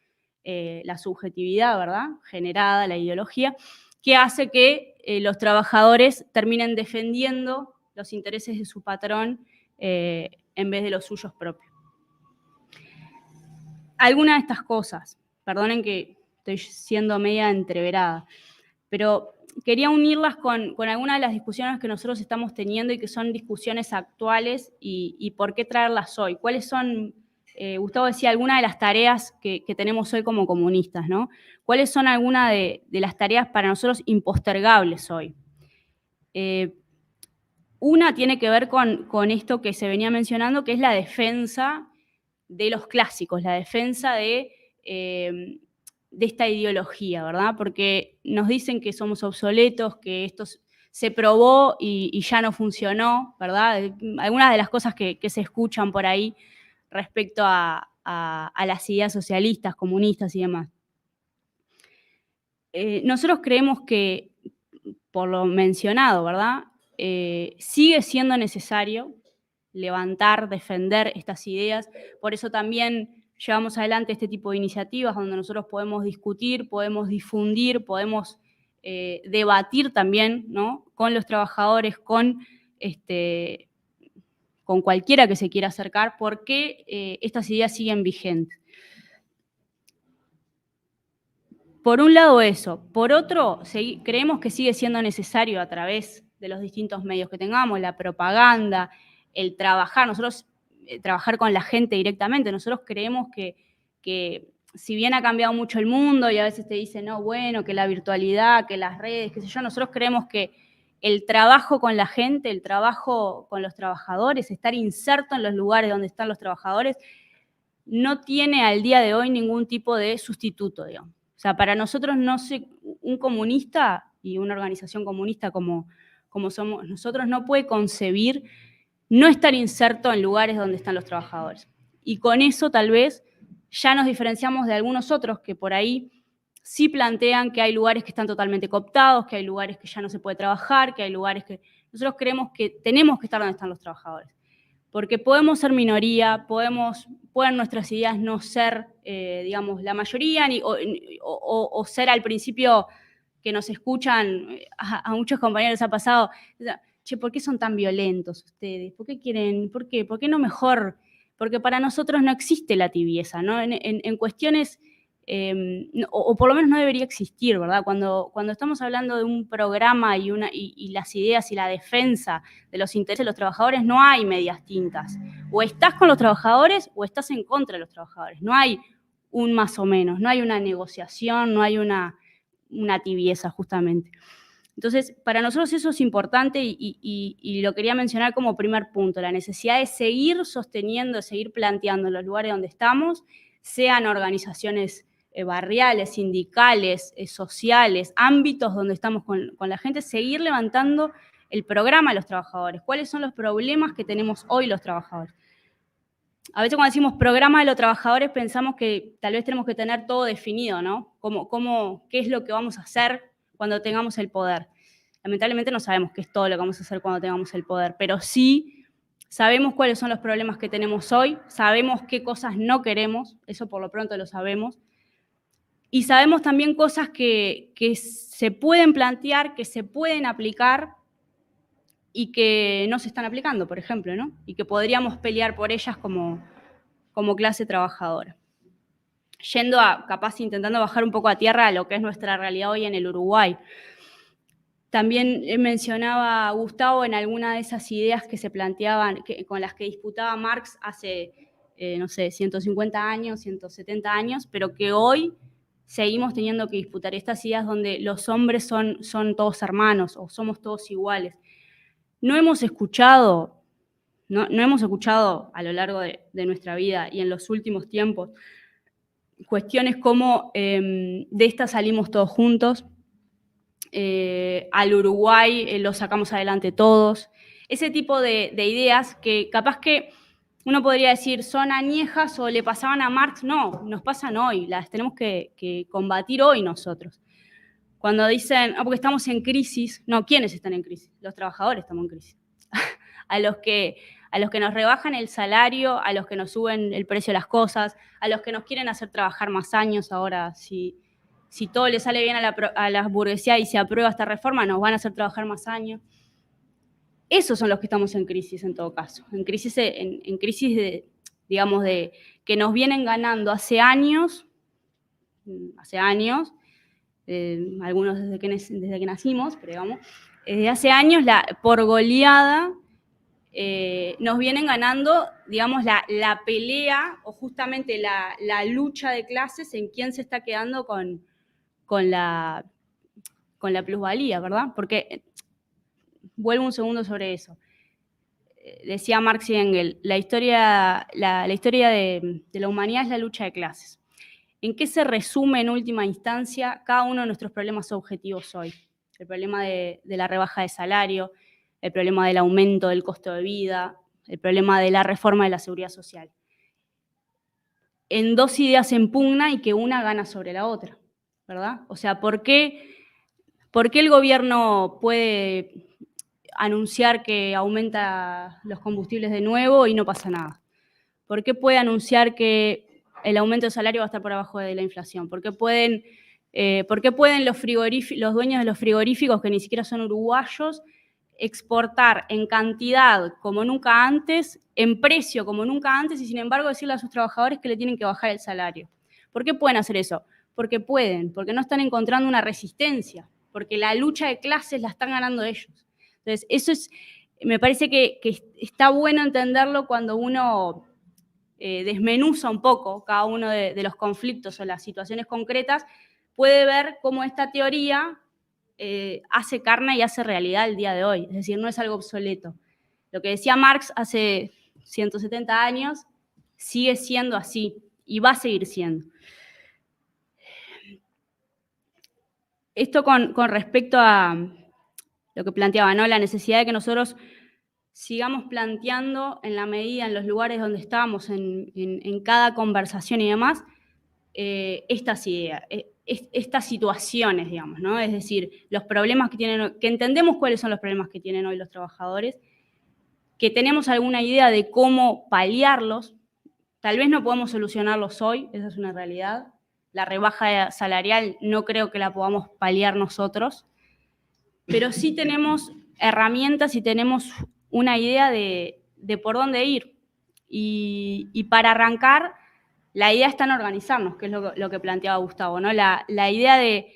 la subjetividad, ¿verdad? Generada, la ideología, que hace que los trabajadores terminen defendiendo los intereses de su patrón en vez de los suyos propios. Algunas de estas cosas, perdonen que estoy siendo media entreverada, pero quería unirlas con algunas de las discusiones que nosotros estamos teniendo y que son discusiones actuales y por qué traerlas hoy. ¿Cuáles son, Gustavo decía, algunas de las tareas que tenemos hoy como comunistas, ¿no? ¿Cuáles son algunas de las tareas para nosotros impostergables hoy? Una tiene que ver con esto que se venía mencionando, que es la defensa de los clásicos, la defensa de esta ideología, ¿verdad? Porque nos dicen que somos obsoletos, que esto se probó y ya no funcionó, ¿verdad? Algunas de las cosas que se escuchan por ahí respecto a las ideas socialistas, comunistas y demás. Nosotros creemos que, por lo mencionado, ¿verdad? Sigue siendo necesario levantar, defender estas ideas. Por eso también llevamos adelante este tipo de iniciativas donde nosotros podemos discutir, podemos difundir, podemos debatir también, ¿no? Con los trabajadores, con cualquiera que se quiera acercar, por qué estas ideas siguen vigentes. Por un lado eso. Por otro, creemos que sigue siendo necesario a través de los distintos medios que tengamos, la propaganda, el trabajar, nosotros trabajar con la gente directamente. Nosotros creemos que si bien ha cambiado mucho el mundo y a veces te dicen, no, bueno, que la virtualidad, que las redes, qué sé yo, nosotros creemos que el trabajo con la gente, el trabajo con los trabajadores, estar inserto en los lugares donde están los trabajadores, no tiene al día de hoy ningún tipo de sustituto, digamos. O sea, para nosotros un comunista y una organización comunista como somos nosotros no puede concebir no estar inserto en lugares donde están los trabajadores. Y con eso tal vez ya nos diferenciamos de algunos otros que por ahí sí plantean que hay lugares que están totalmente cooptados, que hay lugares que ya no se puede trabajar, que hay lugares que... Nosotros creemos que tenemos que estar donde están los trabajadores. porque podemos ser minoría, pueden nuestras ideas no ser, digamos, la mayoría, o ser al principio que nos escuchan, a muchos compañeros ha pasado, che, ¿por qué son tan violentos ustedes? ¿Por qué quieren, por qué no mejor? Porque para nosotros no existe la tibieza, ¿no? En cuestiones, o por lo menos no debería existir, ¿verdad? Cuando estamos hablando de un programa y las ideas y la defensa de los intereses de los trabajadores, no hay medias tintas. O estás con los trabajadores o estás en contra de los trabajadores. No hay un más o menos, no hay una negociación, no hay una tibieza, justamente. Entonces, para nosotros eso es importante y lo quería mencionar como primer punto, la necesidad de seguir sosteniendo, de seguir planteando en los lugares donde estamos, sean organizaciones barriales, sindicales, sociales, ámbitos donde estamos con la gente, seguir levantando el programa de los trabajadores. ¿Cuáles son los problemas que tenemos hoy los trabajadores? A veces cuando decimos programa de los trabajadores pensamos que tal vez tenemos que tener todo definido, ¿no? ¿Qué es lo que vamos a hacer cuando tengamos el poder? Lamentablemente no sabemos qué es todo lo que vamos a hacer cuando tengamos el poder, pero sí sabemos cuáles son los problemas que tenemos hoy, sabemos qué cosas no queremos, eso por lo pronto lo sabemos, y sabemos también cosas que se pueden plantear, que se pueden aplicar y que no se están aplicando, por ejemplo, ¿no? Y que podríamos pelear por ellas como clase trabajadora. Yendo capaz intentando bajar un poco a tierra a lo que es nuestra realidad hoy en el Uruguay. También mencionaba Gustavo en alguna de esas ideas que se planteaban, con las que disputaba Marx hace, no sé, 150 años, 170 años, pero que hoy seguimos teniendo que disputar estas ideas donde los hombres son todos hermanos o somos todos iguales. No hemos escuchado a lo largo de nuestra vida y en los últimos tiempos cuestiones como de esta salimos todos juntos, al Uruguay lo sacamos adelante todos, ese tipo de ideas que capaz que uno podría decir son añejas o le pasaban a Marx, no, nos pasan hoy, las tenemos que combatir hoy nosotros. Cuando dicen, porque estamos en crisis, no, ¿quiénes están en crisis? Los trabajadores estamos en crisis. A los que nos rebajan el salario, a los que nos suben el precio de las cosas, a los que nos quieren hacer trabajar más años ahora, si todo le sale bien a la burguesía y se aprueba esta reforma, nos van a hacer trabajar más años. Esos son los que estamos en crisis en todo caso, en crisis de, digamos, de que nos vienen ganando hace años, algunos desde que nacimos, pero digamos, desde hace años, por goleada, nos vienen ganando, digamos, la pelea o justamente la lucha de clases en quién se está quedando con la plusvalía, ¿verdad? Porque, vuelvo un segundo sobre eso, decía Marx y Engels, la historia de la humanidad es la lucha de clases. ¿En qué se resume en última instancia cada uno de nuestros problemas objetivos hoy? El problema de la rebaja de salario, el problema del aumento del costo de vida, el problema de la reforma de la seguridad social. En dos ideas en pugna y que una gana sobre la otra, ¿verdad? O sea, ¿por qué el gobierno puede anunciar que aumenta los combustibles de nuevo y no pasa nada? ¿Por qué puede anunciar que el aumento de salario va a estar por abajo de la inflación? ¿Por qué pueden los dueños de los frigoríficos, que ni siquiera son uruguayos, exportar en cantidad como nunca antes, en precio como nunca antes, y sin embargo decirle a sus trabajadores que le tienen que bajar el salario? ¿Por qué pueden hacer eso? Porque pueden, porque no están encontrando una resistencia, porque la lucha de clases la están ganando ellos. Entonces, eso me parece que está bueno entenderlo cuando uno desmenuza un poco cada uno de los conflictos o las situaciones concretas, puede ver cómo esta teoría hace carne y hace realidad el día de hoy. Es decir, no es algo obsoleto. Lo que decía Marx hace 170 años sigue siendo así y va a seguir siendo. Esto con respecto a lo que planteaba, ¿no? La necesidad de que nosotros sigamos planteando en la medida, en los lugares donde estamos, en cada conversación y demás, estas ideas, estas situaciones, digamos, ¿no? Es decir, los problemas que entendemos cuáles son los problemas que tienen hoy los trabajadores, que tenemos alguna idea de cómo paliarlos. Tal vez no podemos solucionarlos hoy, esa es una realidad. La rebaja salarial no creo que la podamos paliar nosotros, pero sí tenemos herramientas y tenemos una idea de por dónde ir. Y para arrancar, la idea está en organizarnos, que es lo que planteaba Gustavo, ¿no? La idea de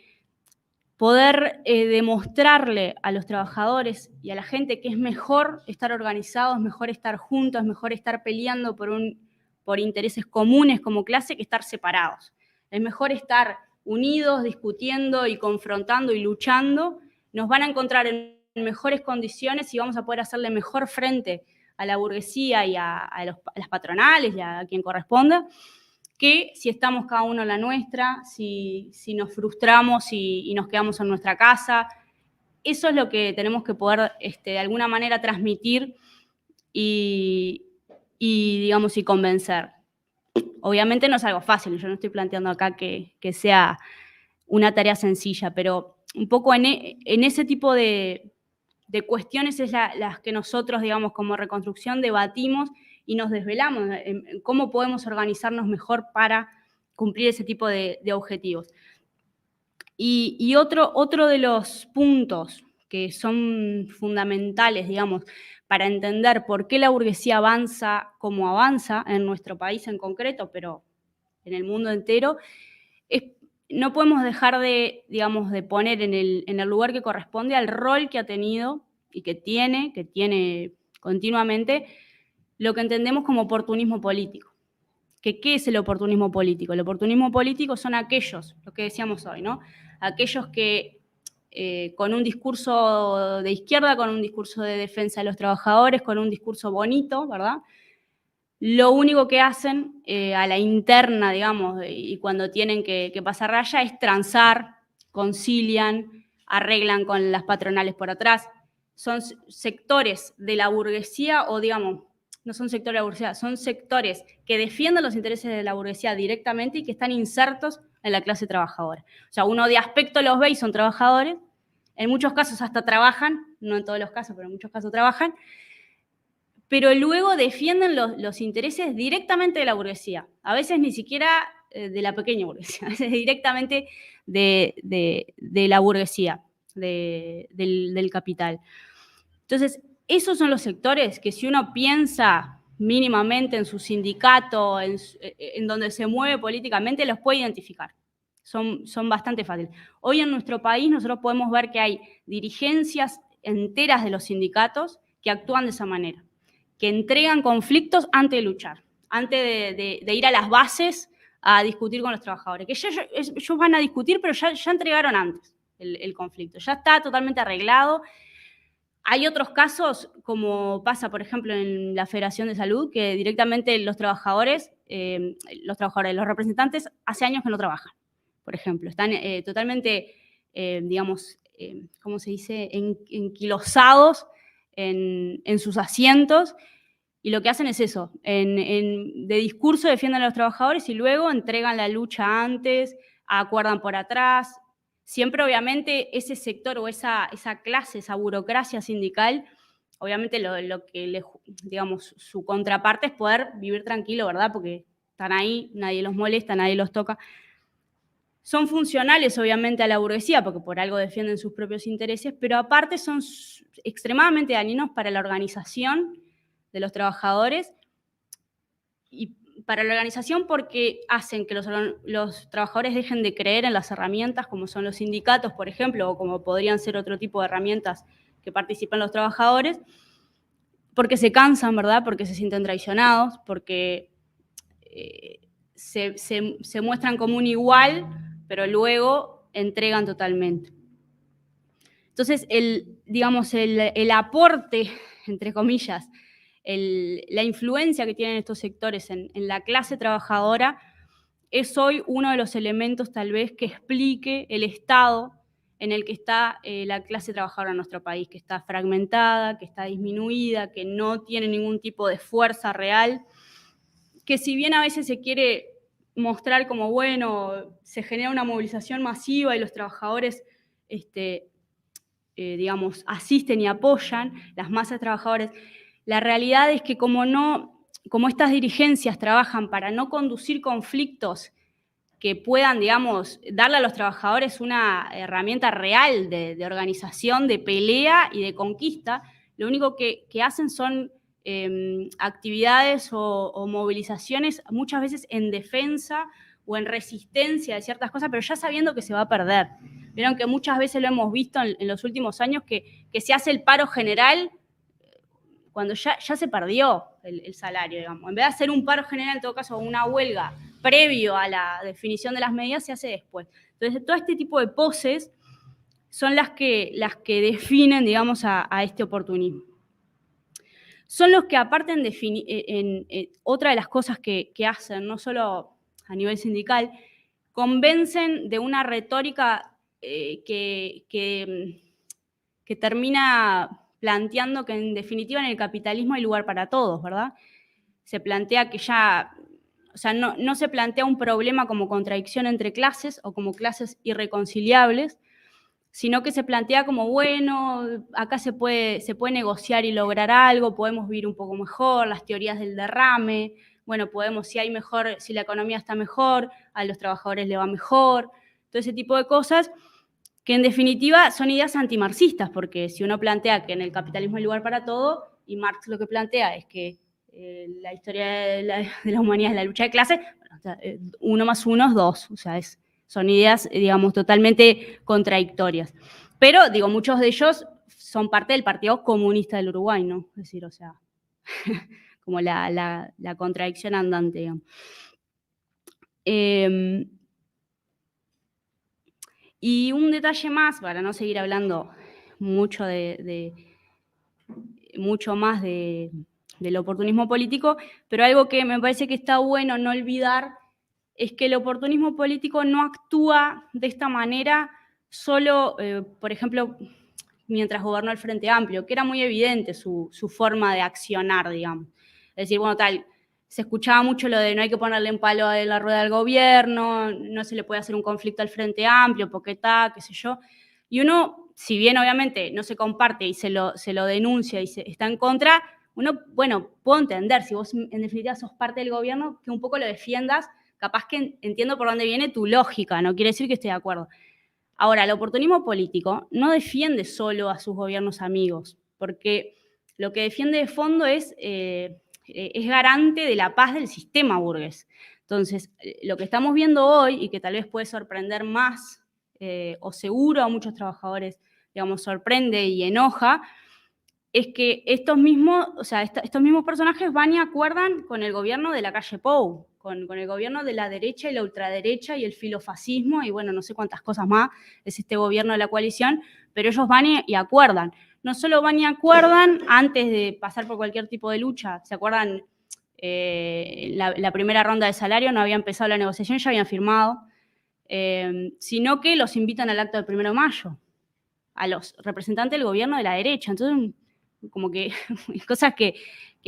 poder demostrarle a los trabajadores y a la gente que es mejor estar organizados, es mejor estar juntos, es mejor estar peleando por intereses comunes como clase que estar separados. Es mejor estar unidos, discutiendo y confrontando y luchando. Nos van a encontrar en mejores condiciones y vamos a poder hacerle mejor frente a la burguesía y a las patronales y a quien corresponda, que si estamos cada uno en la nuestra, si nos frustramos y nos quedamos en nuestra casa. Eso es lo que tenemos que poder de alguna manera transmitir y digamos, y convencer. Obviamente no es algo fácil, yo no estoy planteando acá que sea una tarea sencilla, pero un poco en ese tipo de cuestiones es las que nosotros, digamos, como Reconstrucción debatimos y nos desvelamos en cómo podemos organizarnos mejor para cumplir ese tipo de objetivos. Y otro de los puntos que son fundamentales, digamos, para entender por qué la burguesía avanza como avanza en nuestro país en concreto, pero en el mundo entero, no podemos dejar de, digamos, de poner en el lugar que corresponde al rol que ha tenido y que tiene continuamente lo que entendemos como oportunismo político. ¿Qué es el oportunismo político? El oportunismo político son aquellos, lo que decíamos hoy, ¿no? Aquellos que con un discurso de izquierda, con un discurso de defensa de los trabajadores, con un discurso bonito, ¿verdad? Lo único que hacen a la interna, digamos, y cuando tienen que pasar raya es transar, concilian, arreglan con las patronales por atrás. Son sectores de la burguesía o, digamos, no son sectores de la burguesía, son sectores que defienden los intereses de la burguesía directamente y que están insertos en la clase trabajadora. O sea, uno de aspecto los ve y son trabajadores, en muchos casos hasta trabajan, no en todos los casos, pero en muchos casos trabajan, pero luego defienden los intereses directamente de la burguesía, a veces ni siquiera de la pequeña burguesía, a veces directamente de la burguesía, del capital. Entonces, esos son los sectores que si uno piensa mínimamente en su sindicato, en donde se mueve políticamente, los puede identificar. Son bastante fáciles. Hoy en nuestro país nosotros podemos ver que hay dirigencias enteras de los sindicatos que actúan de esa manera, que entregan conflictos antes de luchar, antes de ir a las bases a discutir con los trabajadores, que ellos van a discutir, pero ya entregaron antes el conflicto, ya está totalmente arreglado. Hay otros casos, como pasa, por ejemplo, en la Federación de Salud, que directamente los representantes, hace años que no trabajan, por ejemplo. Están totalmente, digamos, ¿cómo se dice?, enquilosados en sus asientos, y lo que hacen es eso, de discurso defienden a los trabajadores y luego entregan la lucha antes, acuerdan por atrás. Siempre, obviamente, ese sector o esa clase, esa burocracia sindical, obviamente lo que digamos, su contraparte es poder vivir tranquilo, ¿verdad? Porque están ahí, nadie los molesta, nadie los toca. Son funcionales, obviamente, a la burguesía, porque por algo defienden sus propios intereses, pero aparte son extremadamente dañinos para la organización de los trabajadores y para la organización porque hacen que los trabajadores dejen de creer en las herramientas como son los sindicatos, por ejemplo, o como podrían ser otro tipo de herramientas que participan los trabajadores, porque se cansan, ¿verdad? Porque se sienten traicionados, porque se muestran como un igual, pero luego entregan totalmente. Entonces, digamos, el aporte, entre comillas, la influencia que tienen estos sectores en la clase trabajadora es hoy uno de los elementos tal vez que explique el estado en el que está la clase trabajadora en nuestro país, que está fragmentada, que está disminuida, que no tiene ningún tipo de fuerza real, que si bien a veces se quiere mostrar como, bueno, se genera una movilización masiva y los trabajadores digamos, asisten y apoyan, las masas de trabajadores, la realidad es que como estas dirigencias trabajan para no conducir conflictos que puedan, digamos, darle a los trabajadores una herramienta real de organización, de pelea y de conquista, lo único que hacen son actividades o movilizaciones muchas veces en defensa o en resistencia de ciertas cosas, pero ya sabiendo que se va a perder. Vieron que muchas veces lo hemos visto en los últimos años que se hace el paro general cuando ya se perdió el salario, digamos. En vez de hacer un paro general, en todo caso, una huelga previo a la definición de las medidas, se hace después. Entonces, todo este tipo de poses son las que definen, digamos, a este oportunismo. Son los que, aparte, otra de las cosas que hacen, no solo a nivel sindical, convencen de una retórica que termina planteando que, en definitiva, en el capitalismo hay lugar para todos, ¿verdad? Se plantea que no se plantea un problema como contradicción entre clases o como clases irreconciliables, sino que se plantea como, bueno, acá se puede negociar y lograr algo, podemos vivir un poco mejor, las teorías del derrame, bueno, si la economía está mejor, a los trabajadores les va mejor, todo ese tipo de cosas, que en definitiva son ideas antimarxistas, porque si uno plantea que en el capitalismo hay lugar para todo, y Marx lo que plantea es que la historia de la humanidad es la lucha de clases, bueno, o sea, 1 más 1 es 2, o sea, son ideas, digamos, totalmente contradictorias. Pero, digo, muchos de ellos son parte del Partido Comunista del Uruguay, ¿no? Es decir, o sea, como la contradicción andante, digamos. Y un detalle más, para no seguir hablando mucho más del oportunismo político, pero algo que me parece que está bueno no olvidar es que el oportunismo político no actúa de esta manera solo, por ejemplo, mientras gobernó el Frente Amplio, que era muy evidente su forma de accionar, digamos. Es decir, bueno, se escuchaba mucho lo de no hay que ponerle en palo a la rueda del gobierno, no se le puede hacer un conflicto al Frente Amplio, porque está, qué sé yo. Y uno, si bien obviamente no se comparte y se lo denuncia y está en contra, uno, bueno, puedo entender, si vos en definitiva sos parte del gobierno, que un poco lo defiendas, capaz que entiendo por dónde viene tu lógica, no quiere decir que esté de acuerdo. Ahora, el oportunismo político no defiende solo a sus gobiernos amigos, porque lo que defiende de fondo es garante de la paz del sistema burgués. Entonces, lo que estamos viendo hoy, y que tal vez puede sorprender más, o seguro a muchos trabajadores, digamos, sorprende y enoja, es que estos mismos personajes van y acuerdan con el gobierno de la calle Pou, con el gobierno de la derecha y la ultraderecha y el filofascismo y, bueno, no sé cuántas cosas más es este gobierno de la coalición, pero ellos van y acuerdan. No solo van y acuerdan antes de pasar por cualquier tipo de lucha, ¿se acuerdan? La primera ronda de salario no había empezado la negociación, ya habían firmado, sino que los invitan al acto del 1 de mayo, a los representantes del gobierno de la derecha. Entonces, como que cosas que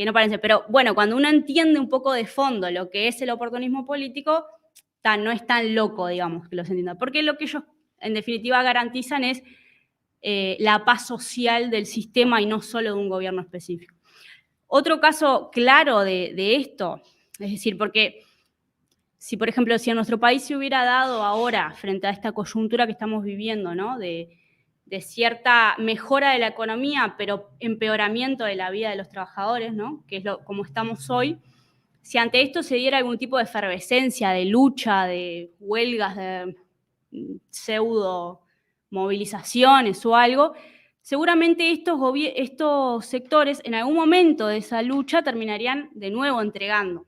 no parecen. Pero bueno, cuando uno entiende un poco de fondo lo que es el oportunismo político, no es tan loco, digamos, que los entienda. Porque lo que ellos, en definitiva, garantizan es la paz social del sistema y no solo de un gobierno específico. Otro caso claro de esto, es decir, porque si, por ejemplo, si en nuestro país se hubiera dado ahora, frente a esta coyuntura que estamos viviendo, ¿no? de cierta mejora de la economía, pero empeoramiento de la vida de los trabajadores, ¿no? Que es como estamos hoy, si ante esto se diera algún tipo de efervescencia, de lucha, de huelgas, de pseudo movilizaciones o algo, seguramente estos sectores en algún momento de esa lucha terminarían de nuevo entregando.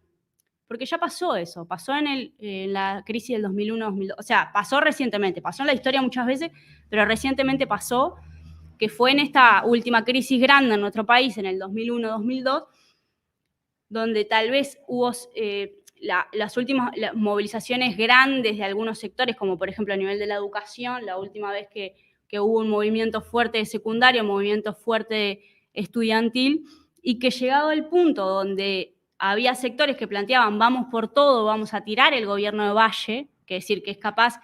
Porque ya pasó eso, pasó en la crisis del 2001-2002, o sea, pasó recientemente, pasó en la historia muchas veces, pero recientemente pasó, que fue en esta última crisis grande en nuestro país, en el 2001-2002, donde tal vez hubo las últimas movilizaciones grandes de algunos sectores, como por ejemplo a nivel de la educación, la última vez que hubo un movimiento fuerte de secundario, un movimiento fuerte estudiantil, y que llegado el punto donde había sectores que planteaban vamos por todo, vamos a tirar el gobierno de Valle, que es decir, que es capaz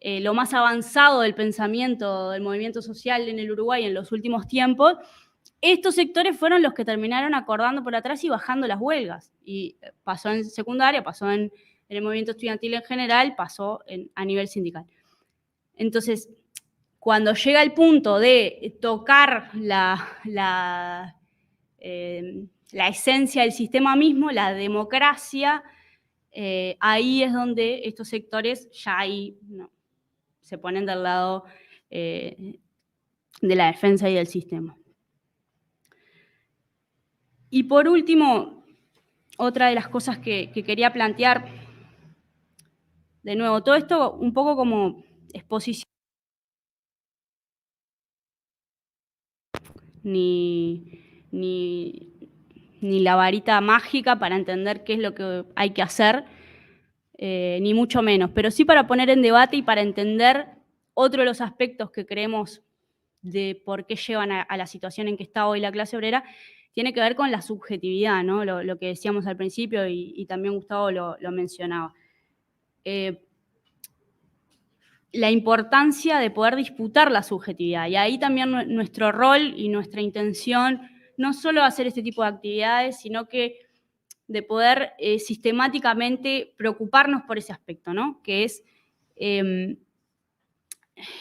lo más avanzado del pensamiento del movimiento social en el Uruguay en los últimos tiempos, estos sectores fueron los que terminaron acordando por atrás y bajando las huelgas. Y pasó en secundaria, pasó en el movimiento estudiantil en general, pasó a nivel sindical. Entonces, cuando llega el punto de tocar la esencia del sistema mismo, la democracia, ahí es donde estos sectores ya ahí se ponen del lado de la defensa y del sistema. Y por último, otra de las cosas que quería plantear, de nuevo, todo esto un poco como exposición, ni la varita mágica para entender qué es lo que hay que hacer, ni mucho menos, pero sí para poner en debate y para entender otro de los aspectos que creemos de por qué llevan a la situación en que está hoy la clase obrera, tiene que ver con la subjetividad, ¿no? Lo que decíamos al principio y también Gustavo lo mencionaba. La importancia de poder disputar la subjetividad. Y ahí también nuestro rol y nuestra intención, no solo hacer este tipo de actividades, sino que de poder sistemáticamente preocuparnos por ese aspecto, ¿no? Que es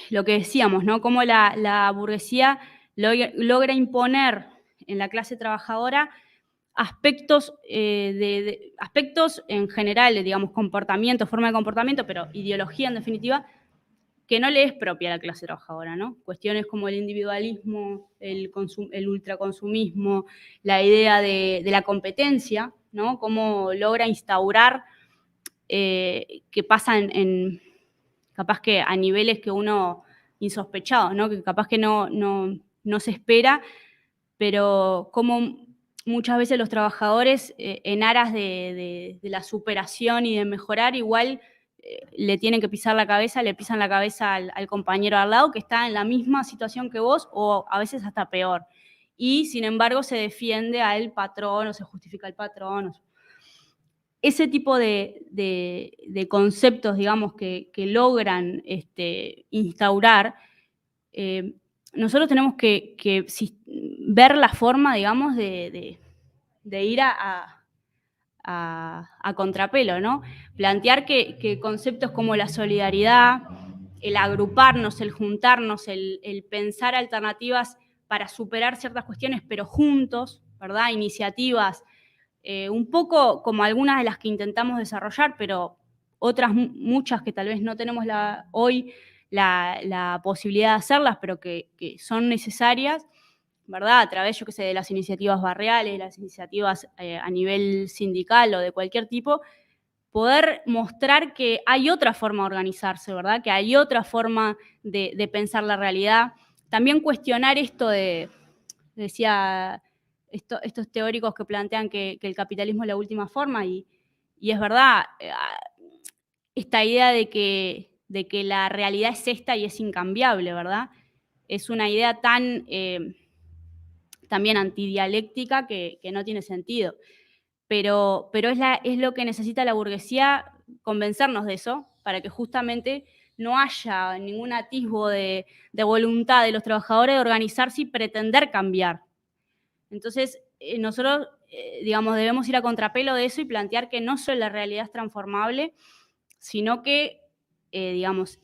lo que decíamos, ¿no? Cómo la burguesía logra imponer en la clase trabajadora aspectos, aspectos en general, digamos, comportamiento, forma de comportamiento, pero ideología en definitiva, que no le es propia a la clase trabajadora, ¿no? Cuestiones como el individualismo, el ultraconsumismo, la idea de la competencia, ¿no? Cómo logra instaurar que pasa capaz que a niveles que uno insospechados, ¿no? Que capaz que no se espera, pero como muchas veces los trabajadores en aras de la superación y de mejorar, igual le tienen que pisar la cabeza, le pisan la cabeza al compañero al lado que está en la misma situación que vos o a veces hasta peor. Y sin embargo se defiende al patrón o se justifica al patrón. Ese tipo de conceptos, digamos, que logran instaurar, nosotros tenemos que ver la forma, digamos, de ir a contrapelo, ¿no? Plantear que conceptos como la solidaridad, el agruparnos, el juntarnos, el pensar alternativas para superar ciertas cuestiones, pero juntos, ¿verdad? Iniciativas, un poco como algunas de las que intentamos desarrollar, pero otras muchas que tal vez no tenemos hoy la posibilidad de hacerlas, pero que son necesarias, ¿verdad? A través, yo qué sé, de las iniciativas barriales, las iniciativas a nivel sindical o de cualquier tipo, poder mostrar que hay otra forma de organizarse, ¿verdad? Que hay otra forma de pensar la realidad. También cuestionar esto decía, estos teóricos que plantean que el capitalismo es la última forma y es verdad, esta idea de que la realidad es esta y es incambiable, ¿verdad? Es una idea tan también antidialéctica que no tiene sentido. Pero es lo que necesita la burguesía, convencernos de eso, para que justamente no haya ningún atisbo de voluntad de los trabajadores de organizarse y pretender cambiar. Entonces, nosotros, digamos, debemos ir a contrapelo de eso y plantear que no solo la realidad es transformable, sino que, digamos,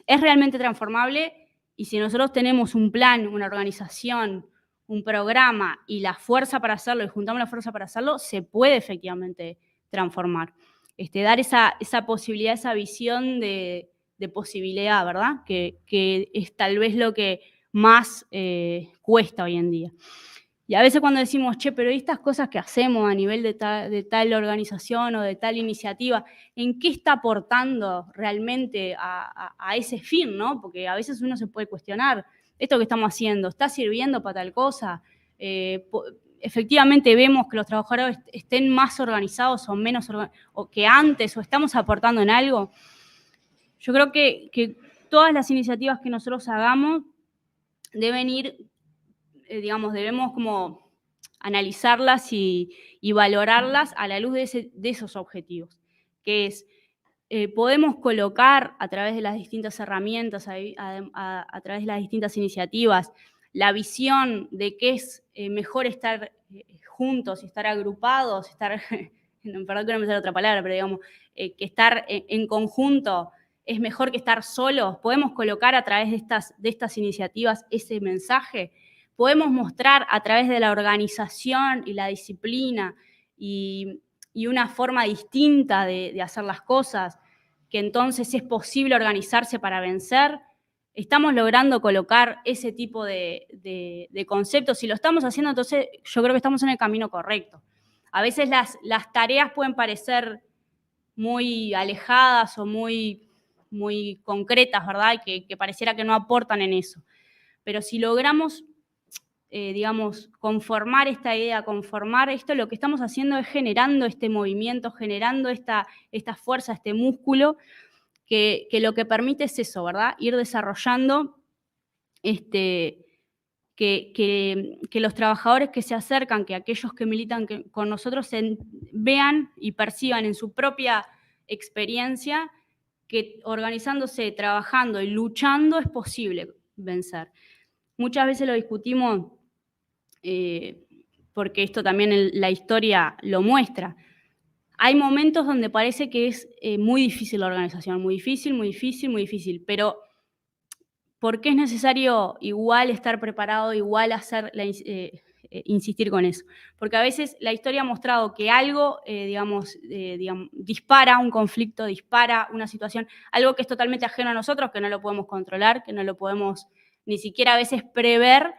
es realmente transformable y si nosotros tenemos un plan, una organización, un programa y la fuerza para hacerlo y juntamos la fuerza para hacerlo, se puede efectivamente transformar. Dar esa posibilidad, esa visión de posibilidad, ¿verdad? Que es tal vez lo que más cuesta hoy en día. Y a veces cuando decimos, che, pero estas cosas que hacemos a nivel de tal organización o de tal iniciativa, ¿en qué está aportando realmente a ese fin, no? Porque a veces uno se puede cuestionar, ¿esto que estamos haciendo está sirviendo para tal cosa? Efectivamente vemos que los trabajadores estén más organizados o menos o que antes, o estamos aportando en algo. Yo creo que todas las iniciativas que nosotros hagamos deben ir, digamos, debemos como analizarlas y valorarlas a la luz de esos objetivos, que es, podemos colocar a través de las distintas herramientas, a través de las distintas iniciativas, la visión de que es mejor estar juntos, estar agrupados, estar, perdón que no me sale otra palabra, pero digamos, que estar en conjunto es mejor que estar solos. Podemos colocar a través de estas iniciativas ese mensaje. Podemos mostrar a través de la organización y la disciplina y una forma distinta de hacer las cosas, que entonces es posible organizarse para vencer. Estamos logrando colocar ese tipo de conceptos. Si lo estamos haciendo, entonces yo creo que estamos en el camino correcto. A veces las tareas pueden parecer muy alejadas o muy concretas, ¿verdad? Que pareciera que no aportan en eso. Pero si logramos, digamos, conformar esta idea, conformar esto, lo que estamos haciendo es generando este movimiento, generando esta fuerza, este músculo, que lo que permite es eso, ¿verdad? Ir desarrollando que los trabajadores que se acercan, que aquellos que militan con nosotros vean y perciban en su propia experiencia que organizándose, trabajando y luchando es posible vencer. Muchas veces lo discutimos porque esto también la historia lo muestra. Hay momentos donde parece que es muy difícil la organización, muy difícil, pero ¿por qué es necesario igual estar preparado, igual insistir con eso? Porque a veces la historia ha mostrado que algo, digamos, dispara un conflicto, dispara una situación, algo que es totalmente ajeno a nosotros, que no lo podemos controlar, que no lo podemos ni siquiera a veces prever,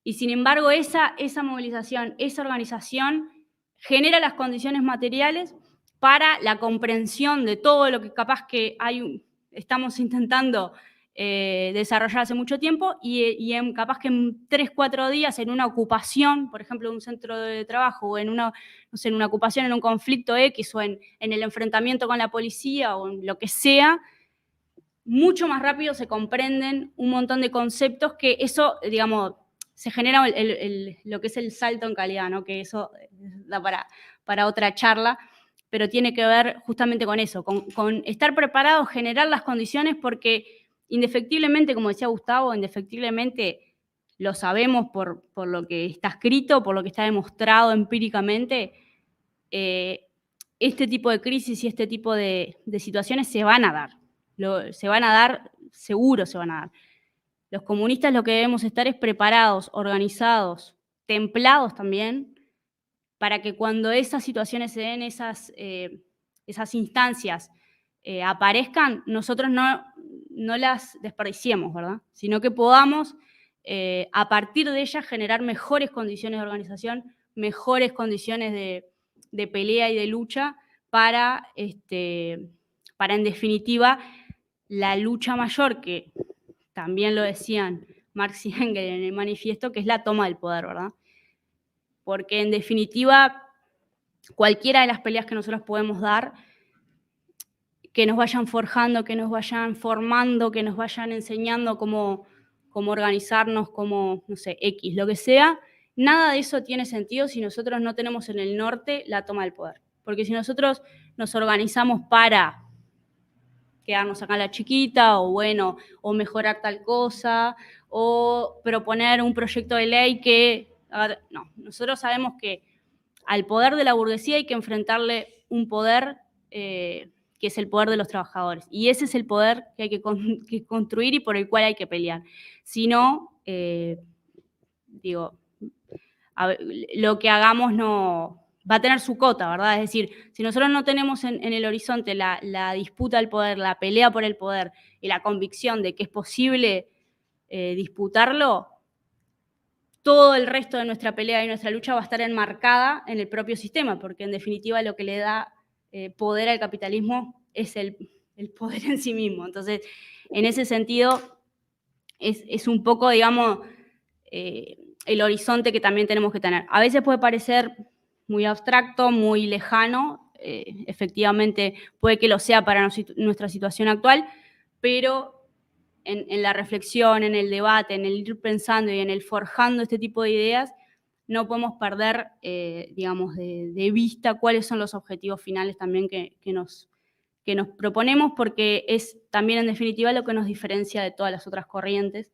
y sin embargo esa movilización, esa organización genera las condiciones materiales para la comprensión de todo lo que capaz que estamos intentando desarrollar hace mucho tiempo y capaz que en 3-4 días en una ocupación, por ejemplo, de un centro de trabajo o en una ocupación, en un conflicto X o en el enfrentamiento con la policía o en lo que sea, mucho más rápido se comprenden un montón de conceptos que eso, digamos, se genera lo que es el salto en calidad, ¿no? Que eso da para otra charla, pero tiene que ver justamente con eso, con estar preparados, generar las condiciones, porque indefectiblemente, como decía Gustavo, indefectiblemente lo sabemos por lo que está escrito, por lo que está demostrado empíricamente, este tipo de crisis y este tipo de situaciones se van a dar. Seguro se van a dar. Los comunistas lo que debemos estar es preparados, organizados, templados también, para que cuando esas situaciones se den, esas instancias aparezcan, nosotros no las desperdiciemos, ¿verdad? Sino que podamos, a partir de ellas, generar mejores condiciones de organización, mejores condiciones de pelea y de lucha para en definitiva, la lucha mayor, que también lo decían Marx y Engels en el manifiesto, que es la toma del poder, ¿verdad? Porque en definitiva, cualquiera de las peleas que nosotros podemos dar, que nos vayan forjando, que nos vayan formando, que nos vayan enseñando cómo organizarnos, cómo, no sé, X, lo que sea, nada de eso tiene sentido si nosotros no tenemos en el norte la toma del poder. Porque si nosotros nos organizamos para quedarnos acá en la chiquita, o bueno, o mejorar tal cosa, o proponer un proyecto de ley que... No, nosotros sabemos que al poder de la burguesía hay que enfrentarle un poder que es el poder de los trabajadores. Y ese es el poder que hay que construir y por el cual hay que pelear. Si no, lo que hagamos no va a tener su cota, ¿verdad? Es decir, si nosotros no tenemos en el horizonte la disputa del poder, la pelea por el poder y la convicción de que es posible disputarlo, todo el resto de nuestra pelea y nuestra lucha va a estar enmarcada en el propio sistema, porque en definitiva lo que le da poder al capitalismo es el poder en sí mismo. Entonces, en ese sentido, es un poco, digamos, el horizonte que también tenemos que tener. A veces puede parecer muy abstracto, muy lejano, efectivamente puede que lo sea para nuestra situación actual, pero en la reflexión, en el debate, en el ir pensando y en el forjando este tipo de ideas, no podemos perder, digamos, de vista cuáles son los objetivos finales también que nos proponemos, porque es también en definitiva lo que nos diferencia de todas las otras corrientes,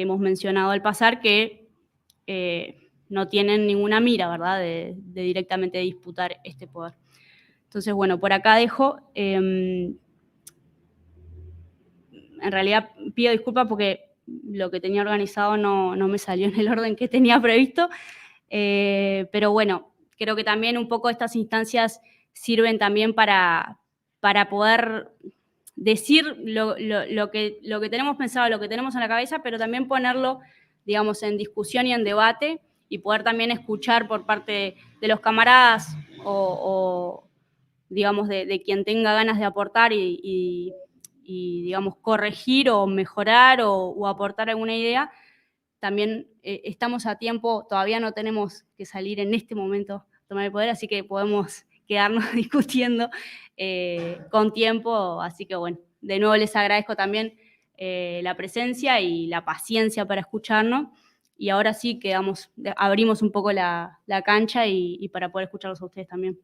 hemos mencionado al pasar, que no tienen ninguna mira, ¿verdad?, de directamente disputar este poder. Entonces, bueno, por acá dejo. En realidad pido disculpas porque lo que tenía organizado no me salió en el orden que tenía previsto, pero bueno, creo que también un poco estas instancias sirven también para poder decir lo que tenemos pensado, lo que tenemos en la cabeza, pero también ponerlo, digamos, en discusión y en debate, y poder también escuchar por parte de los camaradas o digamos, de quien tenga ganas de aportar y digamos, corregir o mejorar o aportar alguna idea. También estamos a tiempo, todavía no tenemos que salir en este momento a tomar el poder, así que podemos quedarnos discutiendo con tiempo. Así que bueno, de nuevo les agradezco también la presencia y la paciencia para escucharnos. Y ahora sí abrimos un poco la cancha y para poder escucharlos a ustedes también.